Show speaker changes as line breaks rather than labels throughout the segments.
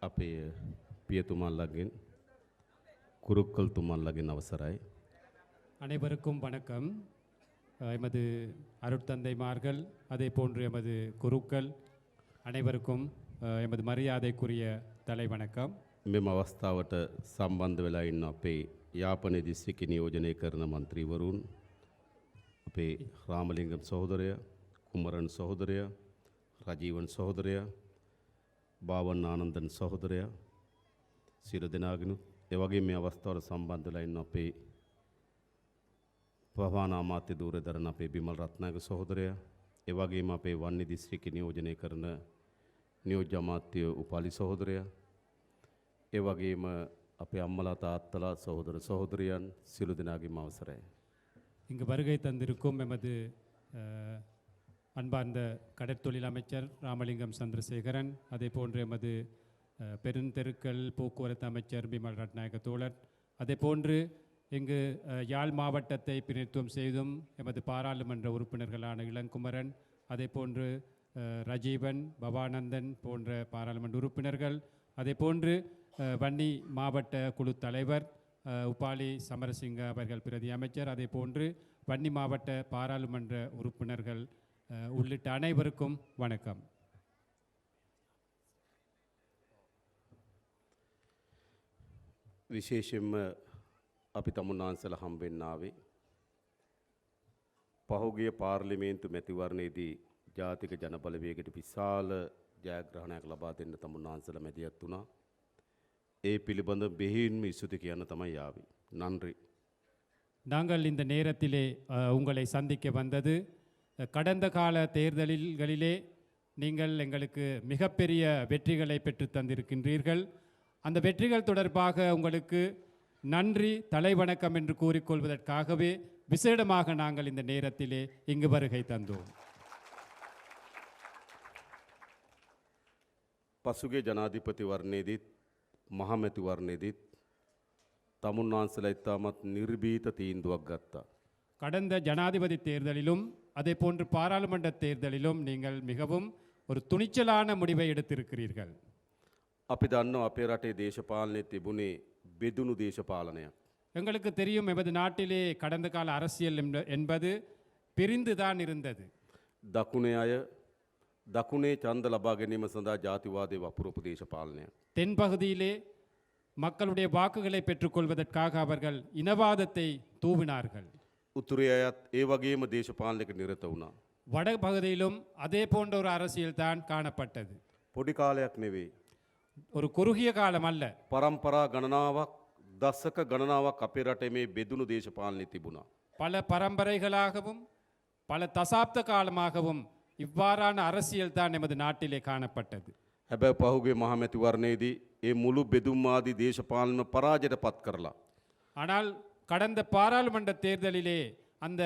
අපේ පියතුමන්ලගෙන් குருக்கள் அவசராய்
அனைவருக்கும் வணக்கம். எமது அருட்தந்தைமார்கள் அதே போன்று எமது குருக்கள் அனைவருக்கும் எமது மரியாதைக்குரிய தலை வணக்கம்.
මෙම අවස්ථාවට සම්බන්ධ වෙලා ඉන්න අපේ යාපනයේ දිස්ත්‍රික්ක නියෝජනය කරන മന്ത്രിවරුන් අපේ රාමලිංගම් සහෝදරය, කුමරන් සහෝදරය, රජීවන් සහෝදරය, බාවන් ආනන්දන් සහෝදරය සියලු දෙනාගෙනුත් ඒ වගේම මේ අවස්ථාවට සම්බන්ධ වෙලා ඉන්න අපේ ප්‍රධාන අමාත්‍ය ධූරදරන අපේ බිමල් රත්නායක සහෝදරය, ඒ වගේම අපේ වන්නි දිස්ත්‍රික්ක නියෝජනය කරන නියෝජ්‍ය අමාත්‍ය උපාලි සහෝදරය, ඒ වගේම අපේ අම්මලා තාත්තලා සහෝදර සහෝදරියන් සියලු දෙනාගේම අවසරයි.
இங்கு வருகை தந்திருக்கும் எமது அன்பார்ந்த கடற்தொழில் அமைச்சர் ராமலிங்கம் சந்திரசேகரன், அதே போன்று எமது பெருந்தெருக்கள் போக்குவரத்து அமைச்சர் பிமல் ரட்நாயக தோழர், அதே போன்று இங்கு யாழ் மாவட்டத்தை பிரதிநிதித்துவம் செய்தும் எமது பாராளுமன்ற உறுப்பினர்களான இளங்குமரன், அதே போன்று ரஜீவன், பவானந்தன் போன்ற பாராளுமன்ற உறுப்பினர்கள், அதே போன்று வன்னி மாவட்ட குழு தலைவர் உபாலி சமரசிங்க அவர்கள் பிரதி அமைச்சர், அதே போன்று வன்னி மாவட்ட பாராளுமன்ற உறுப்பினர்கள் உள்ளிட்ட அனைவருக்கும் வணக்கம்.
විශේෂයෙන්ම අපි තමුන්නාන්සලා හම්බෙන්න ආවේ පහුගිය පාර්ලිමේන්තු මැතිවරණයේදී ජාතික ජනබලවේගයට විශාල ජයග්‍රහණයක් ලබා දෙන්න තමුන්නාන්සලා මැදිහත් වුණා. ඒ පිළිබඳ බෙහෙවින්ම ස්තුති කියන්න තමයි ආවේ. நன்றி.
நாங்கள் இந்த நேரத்திலே உங்களை சந்திக்க வந்தது, கடந்த கால தேர்தல்களிலே நீங்கள் எங்களுக்கு மிகப்பெரிய வெற்றிகளை பெற்று தந்திருக்கின்றீர்கள். அந்த வெற்றிகள் தொடர்பாக உங்களுக்கு நன்றி, தலைவணக்கம் என்று கூறிக்கொள்வதற்காகவே விசேடமாக நாங்கள் இந்த நேரத்திலே இங்கு வருகை தந்தோம்.
පසුගිය ජනාධිපතිවරණයේදීත් මහමැතිවරණයේදීත් තමුන්නාන්සලා ඉතාමත් නිර්භීත තීන්දුවක් ගත්තා.
கடந்த ஜனாதிபதி தேர்தலிலும் அதே போன்று பாராளுமன்ற தேர்தலிலும் நீங்கள் மிகவும் ஒரு துணிச்சலான முடிவை எடுத்திருக்கிறீர்கள்.
අපි දන්නවා අපේ රටේ දේශපාලනයේ තිබුණේ බෙදුණු දේශපාලනයක්.
எங்களுக்கு தெரியும் எமது நாட்டிலே கடந்த கால அரசியல் என்பது பிரிந்துதான் இருந்தது.
දකුණේ අය දකුණේ ඡන්ද ලබා ගැනීම සඳහා ජාතිවාදයේ වපුරපු දේශපාලනයක්.
தென்பகுதியிலே மக்களுடைய வாக்குகளை பெற்றுக்கொள்வதற்காக அவர்கள் இனவாதத்தை தூவினார்கள்.
උතුරේ අයත් ඒ වගේම දේශපාලනයක නිරත වුණා.
வடபகுதியிலும் அதே போன்ற ஒரு அரசியல் தான் காணப்பட்டது.
පොඩි කාලයක් නෙවෙයි.
ஒரு குறுகிய காலம் அல்ல,
පරම්පරා ගණනාවක් දශක ගණනාවක් අපේ රටේ මේ බෙදුණු දේශපාලනය තිබුණා.
பல பரம்பரைகளாகவும் பல தசாப்த காலமாகவும் இவ்வாறான அரசியல் தான் எமது நாட்டிலே காணப்பட்டது.
හැබැයි පහුගිය මහමැතිවරණයේදී ඒ මුළු බෙදුම්වාදී දේශපාලන පරාජයට පත් කරලා
ஆனால் கடந்த பாராளுமன்ற தேர்தலிலே அந்த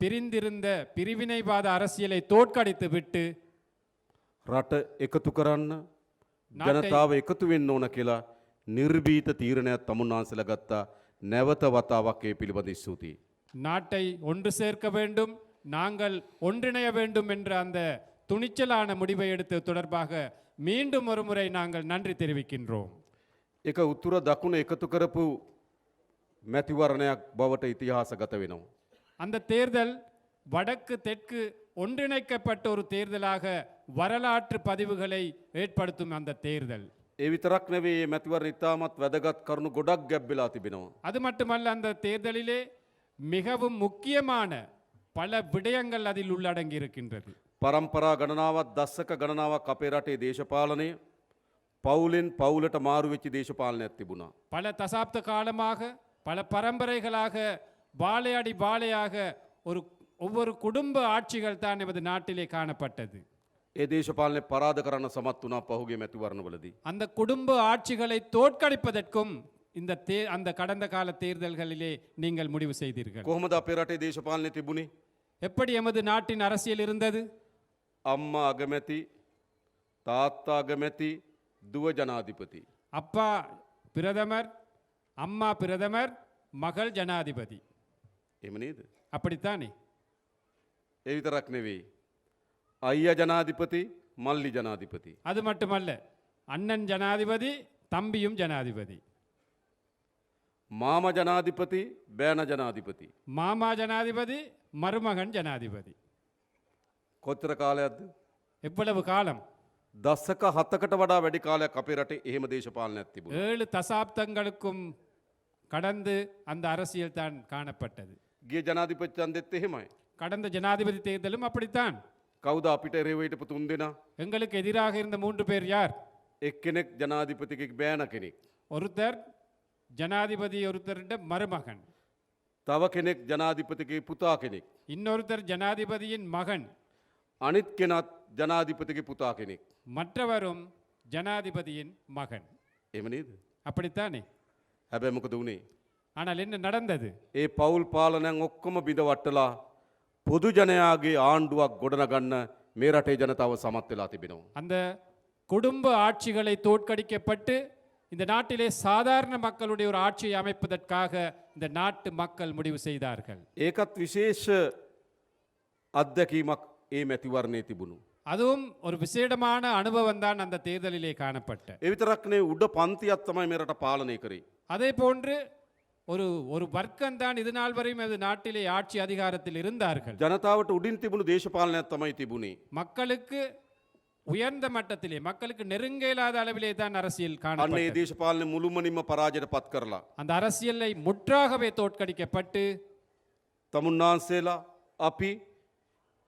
பிரிந்திருந்த பிரிவினைவாத அரசியலை தோற்கடித்து விட்டு
රට එකතු කරන්න ජනතාව එකතු වෙන්න ඕන කියලා නිර්භීත තීරණයක් තමුන්නාන්සලා ගත්තා. නැවත වතාවක් ඒ පිළිබඳ ස්තුතියි.
நாட்டை ஒன்று சேர்க்க வேண்டும், நாங்கள் ஒன்றிணைய வேண்டும் என்ற அந்த துணிச்சலான முடிவை எடுத்து தொடர்பாக மீண்டும் ஒரு முறை நாங்கள் நன்றி தெரிவிக்கின்றோம்.
ඒක උතුර දකුණ එකතු කරපු මැතිවරණයක් බවට ඉතිහාසගත වෙනවා.
அந்த தேர்தல் வடக்கு தெற்கு ஒன்றிணைக்கப்பட்ட ஒரு தேர்தலாக வரலாற்று பதிவுகளை ஏற்படுத்தும் அந்த தேர்தல்.
ඒ විතරක් නෙවෙයි මේ මැතිවරණ ඉතාමත් වැදගත් කරුණු ගොඩක් ගැබ්බෙලා තිබෙනවා.
அது மட்டுமல்ல, அந்த தேர்தலிலே மிகவும் முக்கியமான பல விடயங்கள் அதில் உள்ளடங்கி இருக்கின்றது.
පරම්පරා ගණනාවක් දශක ගණනාවක් අපේ රටේ දේශපාලනය පවුලෙන් පවුලට මාරු වෙච්ච දේශපාලනයක් තිබුණා.
பல தசாப்த காலமாக பல பரம்பரைகளாக வாழையடி வாழையாக ஒவ்வொரு குடும்ப ஆட்சிகள் தான் எமது நாட்டிலே காணப்பட்டது.
ඒ දේශපාලනය පරාද කරන්න සමත් වුණා පහුගිය මැතිවරණවලදී.
அந்த குடும்ப ஆட்சிகளை தோற்கடிப்பதற்கும் அந்த கடந்த கால தேர்தல்களிலே நீங்கள் முடிவு செய்தீர்கள்.
කොහොමද අපේ රටේ දේශපාලනය තිබුණේ?
எப்படி எமது நாட்டின் அரசியல் இருந்தது?
අම්මා අගමැති, තාත්තා අගමැති, දුව ජනාධිපති.
அப்பா பிரதமர், அம்மா பிரதமர், மகள் ஜனாதிபதி.
එහෙම නේද?
அப்படித்தானே?
ඒ විතරක් නෙවෙයි. අයියා ජනාධිපති, මල්ලි ජනාධිපති.
அது மட்டுமல்ல, அண்ணன் ஜனாதிபதி, தம்பியும் ஜனாதிபதி.
මාම ජනාධිපති බෑන ජනාධිපති.
மாமா ஜனாதிபதி, மருமகன் ஜனாதிபதி.
කොච්චර කාලයක්ද?
எவ்வளவு காலம்?
දශක 7කට වඩා වැඩි කාලයක් අපේ රටේ එහෙම දේශපාලනයක් තිබුණා.
7 தசாப்தங்களுக்கும் கடந்து அந்த அரசியல் தான் காணப்பட்டது.
ගිය ජනාධිපති ඡන්දෙත් එහෙමයි.
கடந்த ஜனாதிபதி தேர்தலும் அப்படித்தான்.
කවුද අපිට එරෙහිව හිටපු තුන් දෙනා?
எங்களுக்கு எதிராக இருந்த 3 பேர் யார்?
එක්කෙනෙක් ජනාධිපතිගේ බෑන කෙනෙක්.
ஒருத்தர் ஜனாதிபதி, ஒருத்தருடைய மருமகன்.
තව කෙනෙක් ජනාධිපතිගේ පුතා කෙනෙක්.
இன்னொருத்தர் ஜனாதிபதியின் மகன்.
අනිත් කෙනත් ජනාධිපතිගේ පුතා කෙනෙක්.
மற்றவரும் ஜனாதிபதியின் மகன்.
එහෙම නේද?
அப்படித்தானே?
හැබැයි මොකද වුනේ?
ஆனால் என்ன நடந்தது?
ඒ පවුල් පාලනයන් ඔක්කොම බිඳ වටලා පොදු ජනයාගේ ආණ්ඩුවක් ගොඩනගන්න මේ රටේ ජනතාව සමත් වෙලා තිබෙනවා.
அந்த குடும்ப ஆட்சிகளை தோற்கடிக்கப்பட்டு இந்த நாட்டிலே சாதாரண மக்களுடைய ஒரு ஆட்சியை அமைப்பதற்காக இந்த நாட்டு மக்கள் முடிவு செய்தார்கள்.
ඒකත් විශේෂ අත්දැකීමක් ඒ මැතිවරණයේ තිබුණු.
அதுவும் ஒரு விசேடமான அனுபவம் தான் அந்த தேர்தலிலே காணப்பட்ட.
ඒ විතරක් නෙවෙයි උඩ පන්තියක් තමයි මේ රට පාලනය කරේ.
அதே போன்று ஒரு ஒரு வர்க்கம் தான் இது நாள் வரையும் அது நாட்டிலே ஆட்சி அதிகாரத்தில் இருந்தார்கள்.
ජනතාවට උඩින් තිබුණු දේශපාලනයක් තමයි තිබුණේ.
மக்களுக்கு உயர்ந்த மட்டத்திலே, மக்களுக்கு நெருங்க இயலாத அளவிலே தான் அரசியல்
අන්න ඒ
காணப்பட்டது.
දේශපාලනේ මුළුමනින්ම පරාජයට පත් කරලා
அந்த அரசியலை முற்றாகவே தோற்கடிக்கப்பட்டு
තමුන්නාන්සේලා අපි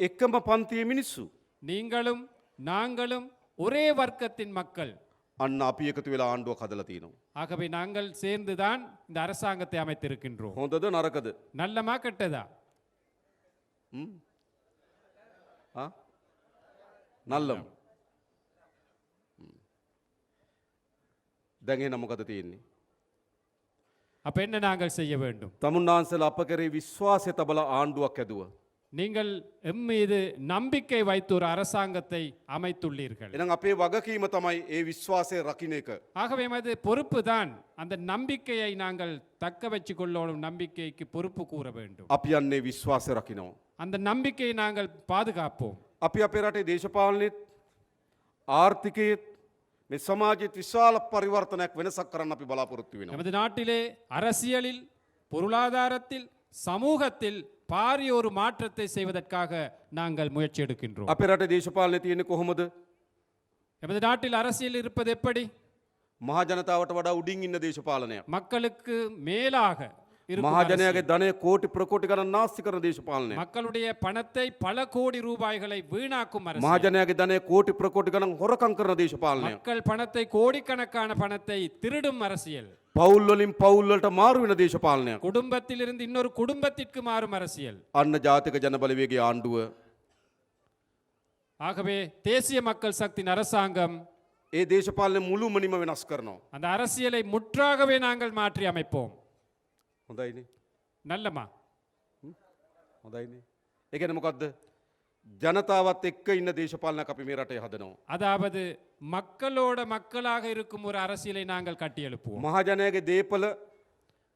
එකම පන්තියේ මිනිස්සු.
நீங்களும் நாங்களும் ஒரே வர்க்கத்தின் மக்கள்.
අන්න අපි එකතු වෙලා ආණ්ඩුවක් හදලා තියෙනවා.
ஆகவே நாங்கள் சேர்ந்துதான் இந்த அரசாங்கத்தை அமைத்திருக்கின்றோம்.
හොඳද නරකද?
நல்லமா கெட்டதா?
නල්ලම්. දැන් එහෙනම් මොකද තියෙන්නේ?
அப்ப என்ன நாங்கள் செய்ய வேண்டும்?
තමුන්නාන්සේලා අප කරේ විශ්වාසය තබලා ආණ්ඩුවක් ඇදුවා.
நீங்கள் எம் மீது நம்பிக்கை வைத்து ஒரு அரசாங்கத்தை அமைத்துள்ளீர்கள்.
එහෙනම් අපේ වගකීම තමයි ඒ විශ්වාසය රකින්න එක.
ஆகவே அது பொறுப்பு தான். அந்த நம்பிக்கையை நாங்கள் தக்க வச்சுக் கொள்ளணும். நம்பிக்கைக்கு பொறுப்பு கூற வேண்டும்.
අපි යන්නේ විශ්වාසය රකින්නවා.
அந்த நம்பிக்கையை நாங்கள் பாதுகாப்போம்.
අපි අපේ රටේ දේශපාලනෙත් ආර්ථිකයේත් මේ සමාජයේ විශාල පරිවර්තනයක් වෙනසක් කරන්න අපි බලාපොරොත්තු වෙනවා.
நமது நாட்டிலே அரசியலில், பொருளாதாரத்தில், சமூகத்தில் பாரிய ஒரு மாற்றத்தை செய்வதற்காக நாங்கள் முயற்சி எடுக்கின்றோம்.
අපේ රටේ දේශපාලනේ තියෙන්නේ කොහොමද?
நமது நாட்டில் அரசியல் இருப்பது எப்படி?
මහ ජනතාවට වඩා උඩින් ඉන්න දේශපාලනයක්.
மக்களுக்கு மேலாக இருக்கும்
මහ ජනයාගේ
அரசியல்.
ධනය කෝටි ප්‍රකෝටි ගණන් නාස්ති කරන දේශපාලනයක්.
மக்களுடைய பணத்தை பல கோடி ரூபாய்களை வீணாக்கும்
මහ
அரசியல்.
ජනයාගේ ධනය කෝටි ප්‍රකෝටි ගණන් හොරකම් කරන දේශපාලනයක්.
மக்கள் பணத்தை கோடிக்கணக்கான பணத்தை திருடும் அரசியல்.
පවුල් වලින් පවුල් වලට මාරු වෙන දේශපාලනයක්.
குடும்பத்திலிருந்து இன்னொரு குடும்பத்திற்கு மாறும் அரசியல்.
අන්න ජාතික ජනබලවේගයේ ආණ්ඩුව
ஆகவே தேசிய மக்கள் சக்தியின் அரசாங்கம்
ඒ දේශපාලනේ මුළුමනින්ම වෙනස් කරනවා.
அந்த அரசியலை முற்றாகவே நாங்கள் மாற்றி அமைப்போம்.
හොඳයිනේ.
நல்லமா?
හොඳයිනේ. ඒ කියන්නේ මොකද්ද? ජනතාවත් එක්ක ඉන්න දේශපාලනයක් අපි මේ රටේ හදනවා.
அதாவது மக்களோட மக்களாக இருக்கும் ஒரு அரசியலை நாங்கள் கட்டியெழுப்புவோம்.
මහ ජනයාගේ දේපල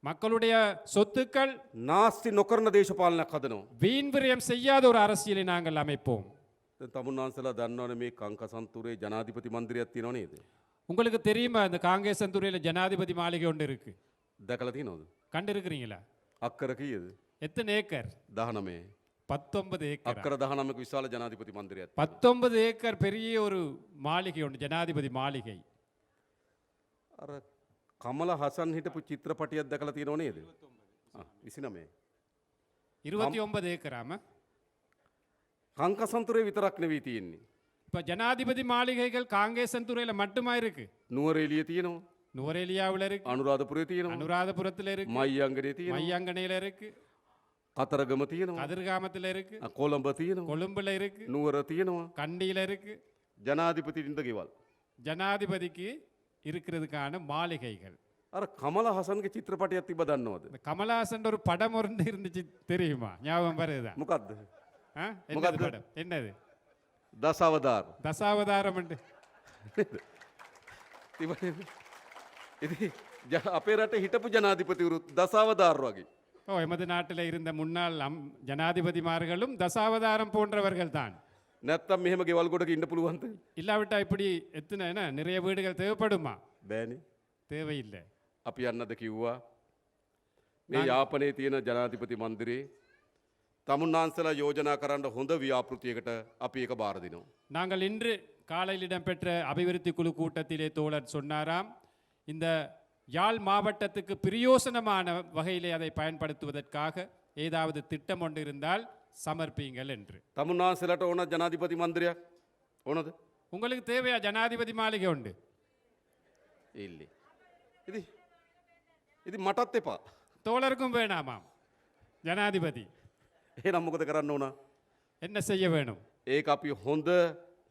மக்களுடைய சொத்துக்கள்
නාස්ති නොකරන දේශපාලනයක් හදනවා.
வீண் விரயம் செய்யாத ஒரு அரசியலை நாங்கள் அமைப்போம்.
දැන් තමුන්නාන්සලා දන්නවනේ මේ කංකසන්තුරේ ජනාධිපති මන්දිරයක් තියෙනව නේද?
உங்களுக்கு தெரியுமா இந்த காங்கேசன்துறையில ஜனாதிபதி மாளிகை ஒன்று இருக்கு?
දැකලා තියෙනවද?
கண்டு இருக்கிறீங்களா?
අක්කර කීයද?
எத்தனை ஏக்கர்?
19.
19 ஏக்கர்.
අක්කර 19ක විශාල ජනාධිපති මන්දිරයක්.
19 ஏக்கர் பெரிய ஒரு மாளிகை ஒன்று, ஜனாதிபதி மாளிகை.
අර කමල හසන් හිටපු චිත්‍රපටියක් දැකලා තියෙනව නේද? 29.
29 ஏக்கராம.
කංකසන්තුරේ විතරක් නෙවෙයි තියෙන්නේ.
இப்ப ஜனாதிபதி மாளிகைகள் காங்கேசன்துறையில மட்டுமா இருக்கு?
නුවරඑළිය තියෙනවා.
நுவரெலியாவில் இருக்கு,
අනුරාධපුරේ තියෙනවා.
அனுராதபுரத்தில் இருக்கு,
මයියංගනේ තියෙනවා.
மையங்கனையில இருக்கு,
කතරගම තියෙනවා.
கதிர்காமத்தில் இருக்கு,
කොළඹ තියෙනවා.
கொழும்புல இருக்கு,
නුවර තියෙනවා.
கண்டியில இருக்கு.
ජනාධිපතිට ඉන්න ගෙවල්.
ஜனாதிபதிக்கு இருக்கிறதுக்கான மாளிகைகள்.
අර කමල හසන්ගේ චිත්‍රපටියක් තිබ්බ දන්නවද?
இந்த கமலஹாசன் ஒரு படம் ஒன்று இருந்துச்சு தெரியுமா? ஞாபகம் வருதா?
මොකද්ද?
என்னது
முகத்து.
படம்? என்னது?
දසවදාර.
தசாவதாரம் என்று.
තිබුණේ. ඉතින් අපේ රටේ හිටපු ජනාධිපතිවරුත් දසවදාර වගේ.
ஓ, எமது நாட்டில் இருந்த முன்னாள் ஜனாதிபதிமார்களும் தசாவதாரம் போன்றவர்கள் தான்.
නැත්තම් මෙහෙම ගෙවල් ගොඩක ඉන්න පුළුවන්ද?
இல்லாவிட்டா இப்படி எத்தனை என்ன நிறைய வீடுகள் தேவைப்படுமா?
බෑනේ.
தேவையில்லை.
අපි යන්නද කිව්වා. මේ යාපනයේ තියෙන ජනාධිපති මන්දිරේ තමුන්නාන්සලා යෝජනා කරන්න හොඳ ව්‍යාපෘතියකට අපි ඒක බාර දෙනවා.
நாங்கள் இன்று காலையில் இடம்பெற்ற அபிவிருத்தி குழு கூட்டத்திலே தோழர் சொன்னாராம், இந்த யாழ் மாவட்டத்துக்கு பிரயோசனமான வகையிலே அதை பயன்படுத்துவதற்காக ஏதாவது திட்டம் ஒன்று இருந்தால் சமர்ப்பீங்கள் என்று.
තමුන්නාන්සලාට ඕන ජනාධිපති මන්දිරයක් ඕනද?
உங்களுக்கு தேவையா ஜனாதிபதி மாளிகை உண்டு?
ඉල්ලේ. ඉතින් මටත් එපා.
தோழருக்கும் வேணாமாம் ஜனாதிபதி.
එහෙනම් මොකද කරන්න ඕන?
என்ன செய்ய வேணும்?
ඒක අපි හොඳ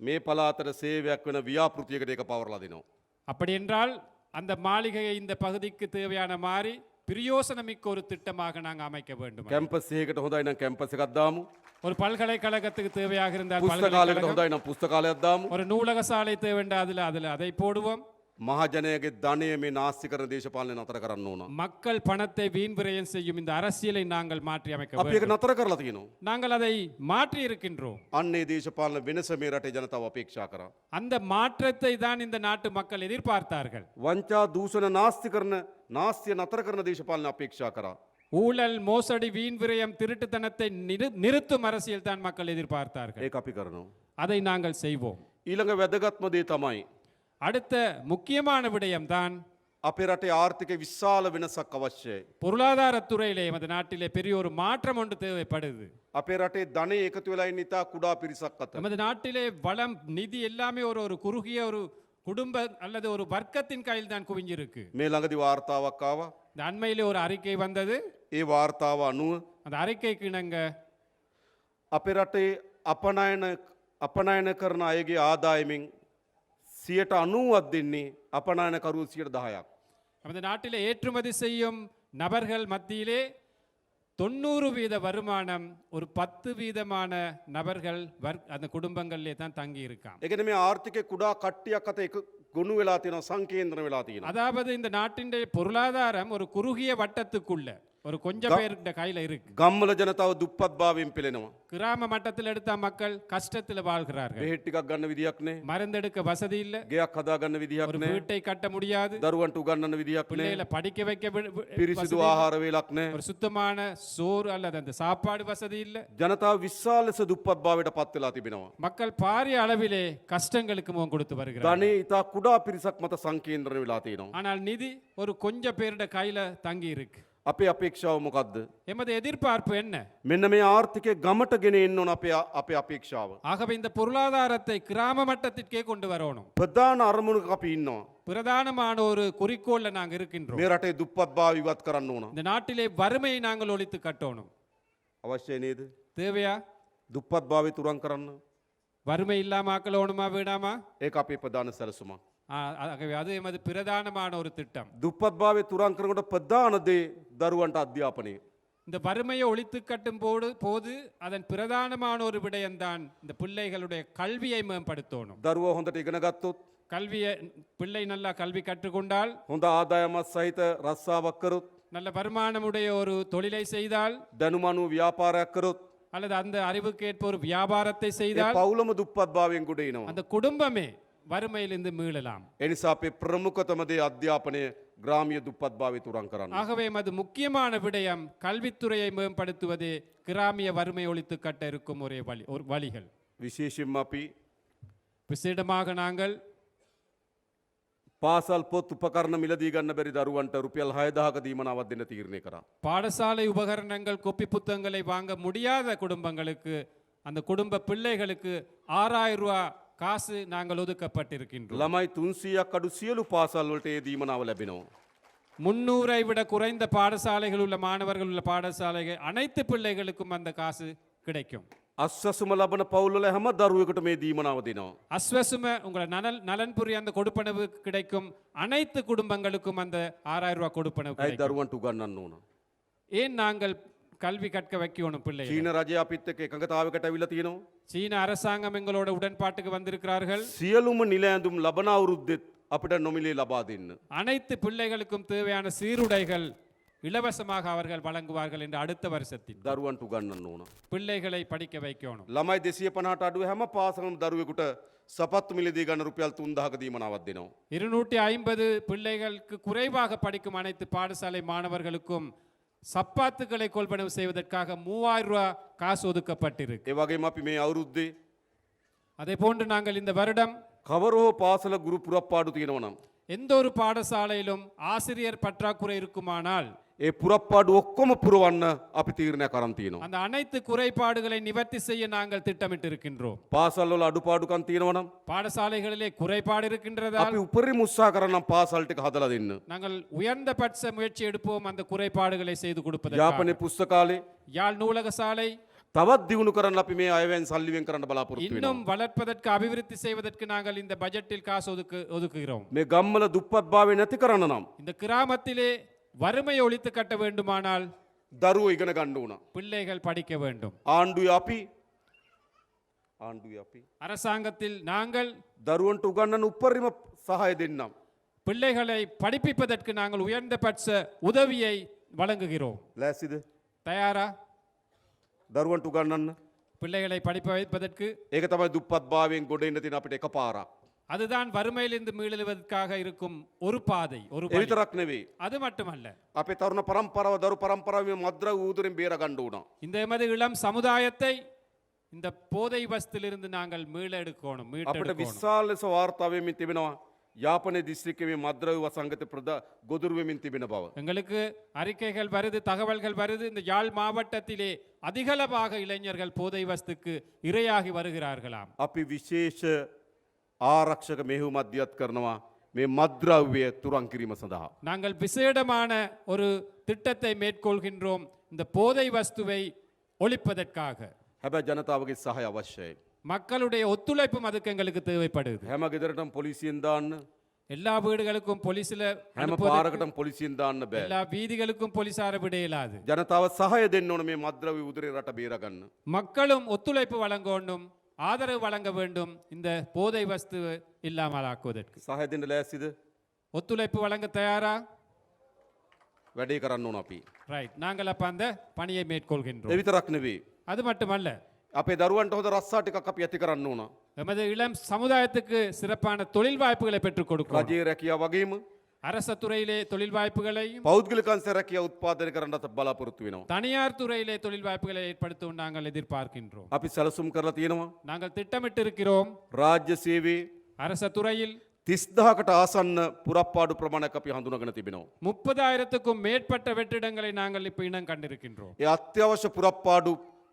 මේ පළාතට සේවයක් වෙන ව්‍යාපෘතියකට ඒක පවරලා දෙනවා.
அப்படி என்றால் அந்த மாளிகையை இந்த பகுதிக்கு தேவையான மாதிரி பிரயோசனமிக்க ஒரு திட்டமாக நாங்கள் அமைக்க வேண்டும்.
කැම්පස් එකකට හොඳයි නම් කැම්පස් එකක් දාමු.
ஒரு பல்கலைக்கழகத்துக்கு தேவையாக இருந்தால்
පුස්තකාලයකට
பல்கலைக்கழகம்,
හොඳයි නම් පුස්තකාලයක් දාමු.
ஒரு நூலக சாலை தேவைண்டா அதில் அதை போடுவோம்.
මහජනයාගේ ධනය මේ නාස්ති කරන දේශපාලනය නතර කරන්න ඕන.
மக்கள் பணத்தை வீண் விரயம் செய்யும் இந்த அரசியலை நாங்கள் மாற்றி அமைக்க
අපි ඒක
வேண்டும்.
නතර කරලා තියෙනවා.
நாங்கள் அதை மாற்றி இருக்கின்றோம்.
අන්නේ දේශපාලන වෙනස මේ රටේ ජනතාව අපේක්ෂා කරා.
அந்த மாற்றத்தை தான் இந்த நாட்டு மக்கள் எதிர்பார்த்தார்கள்.
වංචා දූෂණ නාස්ති කරන නාස්තිය නතර කරන දේශපාලන අපේක්ෂා කරා.
ஊழல், மோசடி, வீண் விரயம், திருட்டுத்தனத்தை நிறுத்தும் அரசியல் தான் மக்கள் எதிர்பார்த்தார்கள்.
ඒක අපි කරනවා.
அதை நாங்கள் செய்வோம்.
ඊළඟ වැදගත්ම දේ තමයි
அடுத்த முக்கியமான விடயம்தான்
අපේ රටේ ආර්ථික විශාල වෙනසක් අවශ්‍යයි.
பொருளாதாரத்துறையிலே எமது நாட்டிலே பெரிய ஒரு மாற்றம் ஒன்று தேவைப்படுது.
අපේ රටේ ධනය එකතු වෙලා ඉන්න ඉතා කුඩා පිරිසක් අතර.
நமது நாட்டிலே வளம், நிதி எல்லாமே ஒரு ஒரு குறுகிய ஒரு குடும்ப அல்லது ஒரு வர்க்கத்தின் கையில் தான் குவிஞ்சிருக்கு.
මේ ළඟදි වාර්තාවක් ආවා.
இந்த அண்மையிலே ஒரு அறிக்கை வந்தது.
ඒ වාර්තාව අනුව
அந்த அறிக்கைக்கு இணங்க
අපේ රටේ අපනයන කරන අයගේ ආදායමින් 90ක් දෙන්නේ අපනයනකරුවෝ 10%ක්.
நமது நாட்டிலே ஏற்றுமதி செய்யும் நபர்கள் மத்தியிலே 90% வருமானம் ஒரு 10% நபர்கள் அந்த குடும்பங்களிலே தான் தங்கி இருக்காம்.
ඒ කියන්නේ මේ ආර්ථිකේ කුඩා කට්ටියක් අත එක ගොනු වෙලා තියෙනවා, සංකේන්ද්‍රණ වෙලා තියෙනවා.
அதாவது இந்த நாட்டின் பொருளாதாரம் ஒரு குறுகிய வட்டத்துக்குள்ள ஒரு கொஞ்சம் பேருடைய கையில இருக்கு.
ගම්වල ජනතාව දුප්පත්භාවයෙන් පෙළෙනවා.
கிராம மட்டத்தில் எடுத்த மக்கள் கஷ்டத்தில் வாழ்கிறார்கள்.
බෙහෙත් ටිකක් ගන්න විදියක් නැහැ.
மருந்தெடுக்க வசதி இல்ல.
ගෙයක් හදා ගන්න විදියක්
ஒரு
නැහැ.
வீட்டை கட்ட முடியாது.
දරුවන්ට උගන්වන්න විදියක් නැහැ.
பிள்ளைகளை படிக்க வைக்க
පිරිසිදු ආහාර වේලක් නැහැ.
ஒரு சுத்தமான சோறு அல்லது அந்த சாப்பாடு வசதி இல்ல.
ජනතාව විශාල ලෙස දුප්පත්භාවයට පත් වෙලා තිබෙනවා.
மக்கள் பாரிய அளவிலே கஷ்டங்களுக்கு முகம் கொடுத்து வருகிறார்கள்.
ධනෙ ඉතා කුඩා පිරිසක් මත සංකේන්ද්‍රණ වෙලා තියෙනවා.
ஆனால் நிதி ஒரு கொஞ்சம் பேருடைய கையில தங்கி இருக்கு.
අපේ අපේක්ෂාව මොකද්ද?
எமது எதிர்பார்ப்பு என்ன?
මෙන්න මේ ආර්ථිකය ගමට ගෙන එන්න ඕන අපේ අපේක්ෂාව.
ஆகவே இந்த பொருளாதாரத்தை கிராம மட்டத்திற்கே கொண்டு வரணும்.
ප්‍රධාන අරමුණක අපි ඉන්නවා.
பிரதானமான ஒரு குறிக்கோள்ல நாங்க இருக்கின்றோம்.
මේ රටේ දුප්පත්භාව ඉවත් කරන්න ඕන.
இந்த நாட்டிலே வறுமையை நாங்கள் ஒழித்து கட்டணும்.
අවශ්‍යයි නේද?
தேவையா?
දුප්පත්භාවය තුරන් කරන්න.
வறுமை இல்லாம ஆக்கலோணுமா வேணாமா?
ඒක අපේ ප්‍රධාන සැලසුමක්.
ஆகவே அது எமது பிரதானமான ஒரு திட்டம்.
දුප්පත්භාවය තුරන් කරනකොට ප්‍රධාන දේ දරුවන්ට අධ්‍යාපනය.
இந்த வறுமையை ஒழித்து கட்டும் போது அதன் பிரதானமான ஒரு விடயம்தான் இந்த பிள்ளைகளுடைய கல்வியை மேம்படுத்தணும்.
දරුවෝ හොඳට ඉගෙන ගත්තොත්,
கல்வியை பிள்ளை நல்லா கல்வி கற்றுக்கொண்டால்,
හොඳ ආදායමත් සහිත රස්සාවක් කරොත්,
நல்ல வருமானமுடைய ஒரு தொழிலை செய்தால்,
දැනුමනු ව්‍යාපාරයක් කරොත්,
அல்லது அந்த அறிவுக்கேற்ப ஒரு வியாபாரத்தை
ඒ
செய்தால்
පවුලම දුප්පත්භාවයෙන් ගොඩ එනවා.
அந்த குடும்பமே வறுமையிலிருந்து மீளலாம்.
ඒ නිසා අපේ ප්‍රමුඛතම දේ අධ්‍යාපනය ග්‍රාමීය දුප්පත්භාවය තුරන් කරන්න.
ஆகவே அது முக்கியமான விடயம் கல்வித்துறையை மேம்படுத்துவது கிராமிய வறுமை ஒழித்து கட்ட இருக்கும் ஒரு வழிகள்.
විශේෂයෙන්ම අපි
விசேடமாக நாங்கள்
පාසල් පොත් උපකරණ මිලදී ගන්න බැරි දරුවන්ට රුපියල් 6000ක දීමනාවක් දෙන්න තීරණය කරා.
பாடசாலை உபகரணங்கள், கொப்பி புத்தகங்களை வாங்க முடியாத குடும்பங்களுக்கு, அந்த குடும்ப பிள்ளைகளுக்கு 6000 ரூபாய் காசு நாங்கள் ஒதுக்கப்பட்டிருக்கின்றோம்.
ළමයි 300ක් අඩු සියලු පාසල් වලට ඒ දීමනාව ලැබෙනවා.
300ஐ விட குறைந்த பாடசாலைகள் உள்ள மாணவர்கள் உள்ள பாடசாலைகள் அனைத்து பிள்ளைகளுக்கும் அந்த காசு கிடைக்கும்.
අස්වැසුම ලබන පවුල් වල හැම දරුවෙකුට මේ දීමනාව දෙනවා.
அஸ்வசும உங்களை நலன்புரி அந்த கொடுப்பனவு கிடைக்கும். அனைத்து குடும்பங்களுக்கும் அந்த 6000 ரூபாய் கொடுப்பனவு
ඇයි
கிடைக்கும்.
දරුවන්ට උගන්වන්න ඕන?
ஏன் நாங்கள் கல்வி கற்க வைக்கணும் பிள்ளைகள்?
චීන රජය අපිත් එක්ක එකඟතාවයකට අවිලා තියෙනවා.
சீன அரசாங்கம் எங்களோட உடன்பாட்டுக்கு வந்திருக்கிறார்கள்.
සියලුම නිල ඇඳුම් ලබන අවුරුද්දෙත් අපිට නොමිලේ ලබා දෙන්න.
அனைத்து பிள்ளைகளுக்கும் தேவையான சீருடைகள் இலவசமாக அவர்கள் வழங்குவார்கள் என்று அடுத்த வருஷத்தில்
දරුවන්ට උගන්වන්න ඕන.
பிள்ளைகளை படிக்க வைக்கணும்.
ළමයි 250ට අඩුව හැම පාසලම දරුවෙකුට සපත්තු මිලදී ගන්න රුපියල් 3000ක දීමනාවක් දෙනවා.
250 பிள்ளைகளுக்கு குறைவாக படிக்கும் அனைத்து பாடசாலை மாணவர்களுக்கும் சப்பாத்துக்களை கொள்வனவு செய்வதற்காக 3000 ரூபாய் காசு ஒதுக்கப்பட்டிருக்கு.
ඒ වගේම අපි මේ අවුරුද්දේ
அதே போன்று நாங்கள் இந்த வருடம்
කවර හෝ පාසල ගුරු පුරප්පාඩු තියෙනවා නම්
எந்த ஒரு பாடசாலையிலும் ஆசிரியர் பற்றாக்குறை இருக்குமானால்
ඒ පුරප්පාඩු ඔක්කොම පුරවන්න අපි තීරණයක් අරන් තියෙනවා.
அந்த அனைத்து குறைபாடுகளை நிவர்த்தி செய்ய நாங்கள் திட்டமிட்டு இருக்கின்றோம்.
පාසල්වල අඩුපාඩුකම් තියෙනවා නම්
பாடசாலைகளிலே குறைபாடு இருக்கின்றதால்
අපි උපරිම උත්සාහ කරනම් පාසල් ටික හදලා දෙන්න.
நாங்கள் உயர்ந்தபட்ச முயற்சி எடுப்போம் அந்த குறைபாடுகளை செய்து கொடுப்பதற்காக.
යාපනයේ පුස්තකාලේ
யாழ் நூலக சாலை
තවත් දියුණු කරන්න අපි මේ අයවැයෙන් සල්ලි වෙන් කරන්න බලාපොරොත්තු වෙනවා.
இன்னும் வளர்ப்பதற்கு அபிவிருத்தி செய்வதற்கு நாங்கள் இந்த பட்ஜெட்டில் காசு ஒதுக்குகிறோம்.
මේ ගම්වල දුප්පත්භාවය නැති කරන්න නම්
இந்த கிராமத்திலே வறுமையை ஒழித்து கட்ட வேண்டுமானால்
දරුවෝ ඉගෙන ගන්න ඕන.
பிள்ளைகள் படிக்க வேண்டும்.
ආණ්ඩුවේ අපි
அரசாங்கத்தில் நாங்கள்
දරුවන්ට උගන්වන්න උපරිම සහාය දෙන්නම්.
பிள்ளைகளை படிப்பிப்பதற்கு நாங்கள் உயர்ந்தபட்ச உதவியை வழங்குகிறோம்.
ලෑස්තිද?
தயாரா
දරුවන්ට උගන්වන්න.
பிள்ளைகளை படிப்ப வைப்பதற்கு?
ඒක තමයි දුප්පත්භාවයෙන් ගොඩ එන්න තියෙන අපිට එකපාරක්.
அதுதான் வறுமையிலிருந்து மீளெழுவதற்காக இருக்கும் ஒரு பாதை, ஒரு
ඒ
வழி.
විතරක් නෙවෙයි.
அது மட்டுமல்ல,
අපේ තරුණ පරම්පරාව දරු පරම්පරාවේ මද්ද්‍රව්‍ය ඌදුරෙන් බේර ගන්න ඕන.
இந்த எமது இளம் சமுதாயத்தை இந்த போதை வஸ்திலிருந்து நாங்கள்
අපිට
மீட்டெடுக்கணும்.
විශාල ලෙස වාර්තා වෙමින් තිබෙනවා යාපනයේ දිස්ත්‍රික්කයේ මද්ද්‍රව්‍ය වසංගත ගොදුරු වෙමින් තිබෙන බව.
எங்களுக்கு அறிக்கைகள் வருது, தகவல்கள் வருது. இந்த யாழ் மாவட்டத்திலே அதிகளவாக இளைஞர்கள் போதை வஸ்துக்கு இரையாகி வருகிறார்களாம்.
අපි විශේෂ ආරක්ෂක මෙහෙයුම් අධ්‍යයත් කරනවා මේ මද්ද්‍රව්‍ය තුරන් කිරීම සඳහා.
நாங்கள் விசேடமான ஒரு திட்டத்தை மேற்கொள்கின்றோம் இந்த போதை வஸ்துவை ஒழிப்பதற்காக.
හැබැයි ජනතාවගේ සහාය අවශ්‍යයි.
மக்களுடைய ஒத்துழைப்பும் அதுக்கு எங்களுக்கு தேவைப்படுது.
හැම ගෙදරටම පොලිසියෙන් දාන්න,
எல்லா வீடுகளுக்கும் போலீஸ்ல
හැම
அனுப்புவதற்கு,
පාරකටම පොලිසියෙන් දාන්න බෑ.
எல்லா வீதிகளுக்கும் போலீசார விட இயலாது.
ජනතාව සහාය දෙන්න ඕන මේ මද්ද්‍රව්‍ය උදුරේ රට බේර ගන්න.
மக்களும் ஒத்துழைப்பு வழங்க வேண்டும், ஆதரவு வழங்க வேண்டும் இந்த போதை வஸ்து இல்லாமலாக்குவதற்கு.
සහාය දෙන්න ලෑස්තිද?
ஒத்துழைப்பு வழங்க தயாரா?
වැඩේ කරන්න ඕන අපි.
ரைட், நாங்கள் அப்ப அந்த பணியை
ඒ
மேற்கொள்கின்றோம்.
විතරක් නෙවෙයි.
அது மட்டுமல்ல,
අපේ දරුවන්ට හොඳ රස්සා ටිකක් අපි ඇති කරන්න ඕන.
எமது இளம் சமுதாயத்துக்கு சிறப்பான தொழில் வாய்ப்புகளை பெற்றுக் கொடுக்கிறோம்.
රජයේ රැකියාව වගේම
அரச துறையிலே தொழில் வாய்ப்புகளையும்
පෞද්ගලිකංශ රැකියාව උත්පාදනය කරන්නත් බලාපොරොත්තු වෙනවා.
தனியார் துறையிலே தொழில் வாய்ப்புகளை ஏற்படுத்தவும் நாங்கள் எதிர்பார்க்கின்றோம்.
අපි සැලසුම් කරලා තියෙනවා
நாங்கள் திட்டமிட்டு இருக்கிறோம்.
රාජ්‍ය සේවයේ
அரச துறையில்
30000කට ආසන්න පුරප්පාඩු ප්‍රමාණයක් අපි හඳුනාගෙන තිබෙනවා.
30,000க்கும் மேற்பட்ட வெற்றிடங்களை நாங்கள் இப்ப இனம் கண்டிருக்கின்றோம்.
ඒ අත්‍යවශ්‍ය පුරප්පාඩු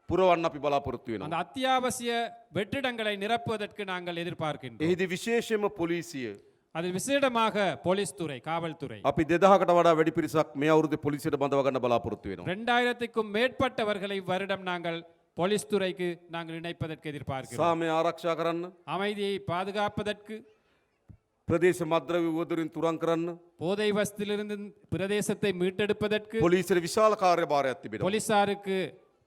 පුරවන්න අපි බලාපොරොත්තු වෙනවා.
அந்த அத்தியாவசிய வெற்றிடங்களை நிரப்புவதற்கு நாங்கள் எதிர்பார்க்கின்றோம்.
එහිදී විශේෂයෙන්ම පොලිසිය
அதில் விசேடமாக போலீஸ் துறை, காவல்துறை
අපි 2000කට වඩා වැඩි පිරිසක් මේ අවුරුද්දේ පොලිසියට බඳව ගන්න බලාපොරොත්තු වෙනවා.
2000க்கும் மேற்பட்டவர்களை வருடம் நாங்கள் போலீஸ் துறைக்கு நாங்கள் இணைப்பதற்கு எதிர்பார்க்கிறோம்.
සාමය ආරක්ෂා කරන්න,
அமைதியை பாதுகாப்பதற்கு,
ප්‍රදේශ මද්ද්‍රව්‍ය උවදුරින් තුරන් කරන්න
போதை வஸ்திலிருந்து பிரதேசத்தை மீட்டெடுப்பதற்கு
පොලිසියට විශාල කාර්යභාරයක් තිබෙනවා.
போலீசாருக்கு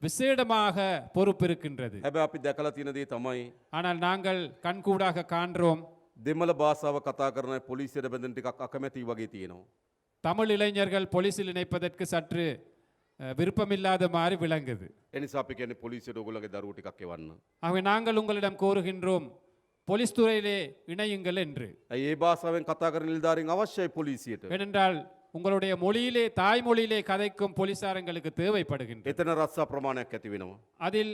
விசேடமாக பொறுப்பு இருக்கின்றது.
හැබැයි අපි දැකලා තියෙන දේ තමයි
ஆனால் நாங்கள் கண்கூடாக காண்றோம்,
දෙමළ භාෂාව කතා කරන අය පොලිසියට බැඳෙන ටිකක් අකමැති වගේ තියෙනවා.
தமிழ் இளைஞர்கள் போலீஸில் இணைப்பதற்கு சற்று விருப்பமில்லாத மாதிரி விளங்குது.
ඒ නිසා අපි කියන්නේ පොලිසියට ඔයගොල්ලෝගේ දරුවෝ ටිකක් එවන්න.
ஆகவே நாங்கள் உங்களிடம் கோருகின்றோம் போலீஸ் துறையிலே இணையுங்கள் என்று.
ඇයි ඒ භාෂාවෙන් කතා කරන නිලධාරීන් අවශ්‍යයි පොලිසියට.
ஏனென்றால் உங்களுடைய மொழியிலே, தாய்மொழியிலே கதைக்கும் போலீசாரங்களுக்கு தேவைப்படுகின்றது.
එතන රස්සා ප්‍රමාණයක් ඇති වෙනවා.
அதில்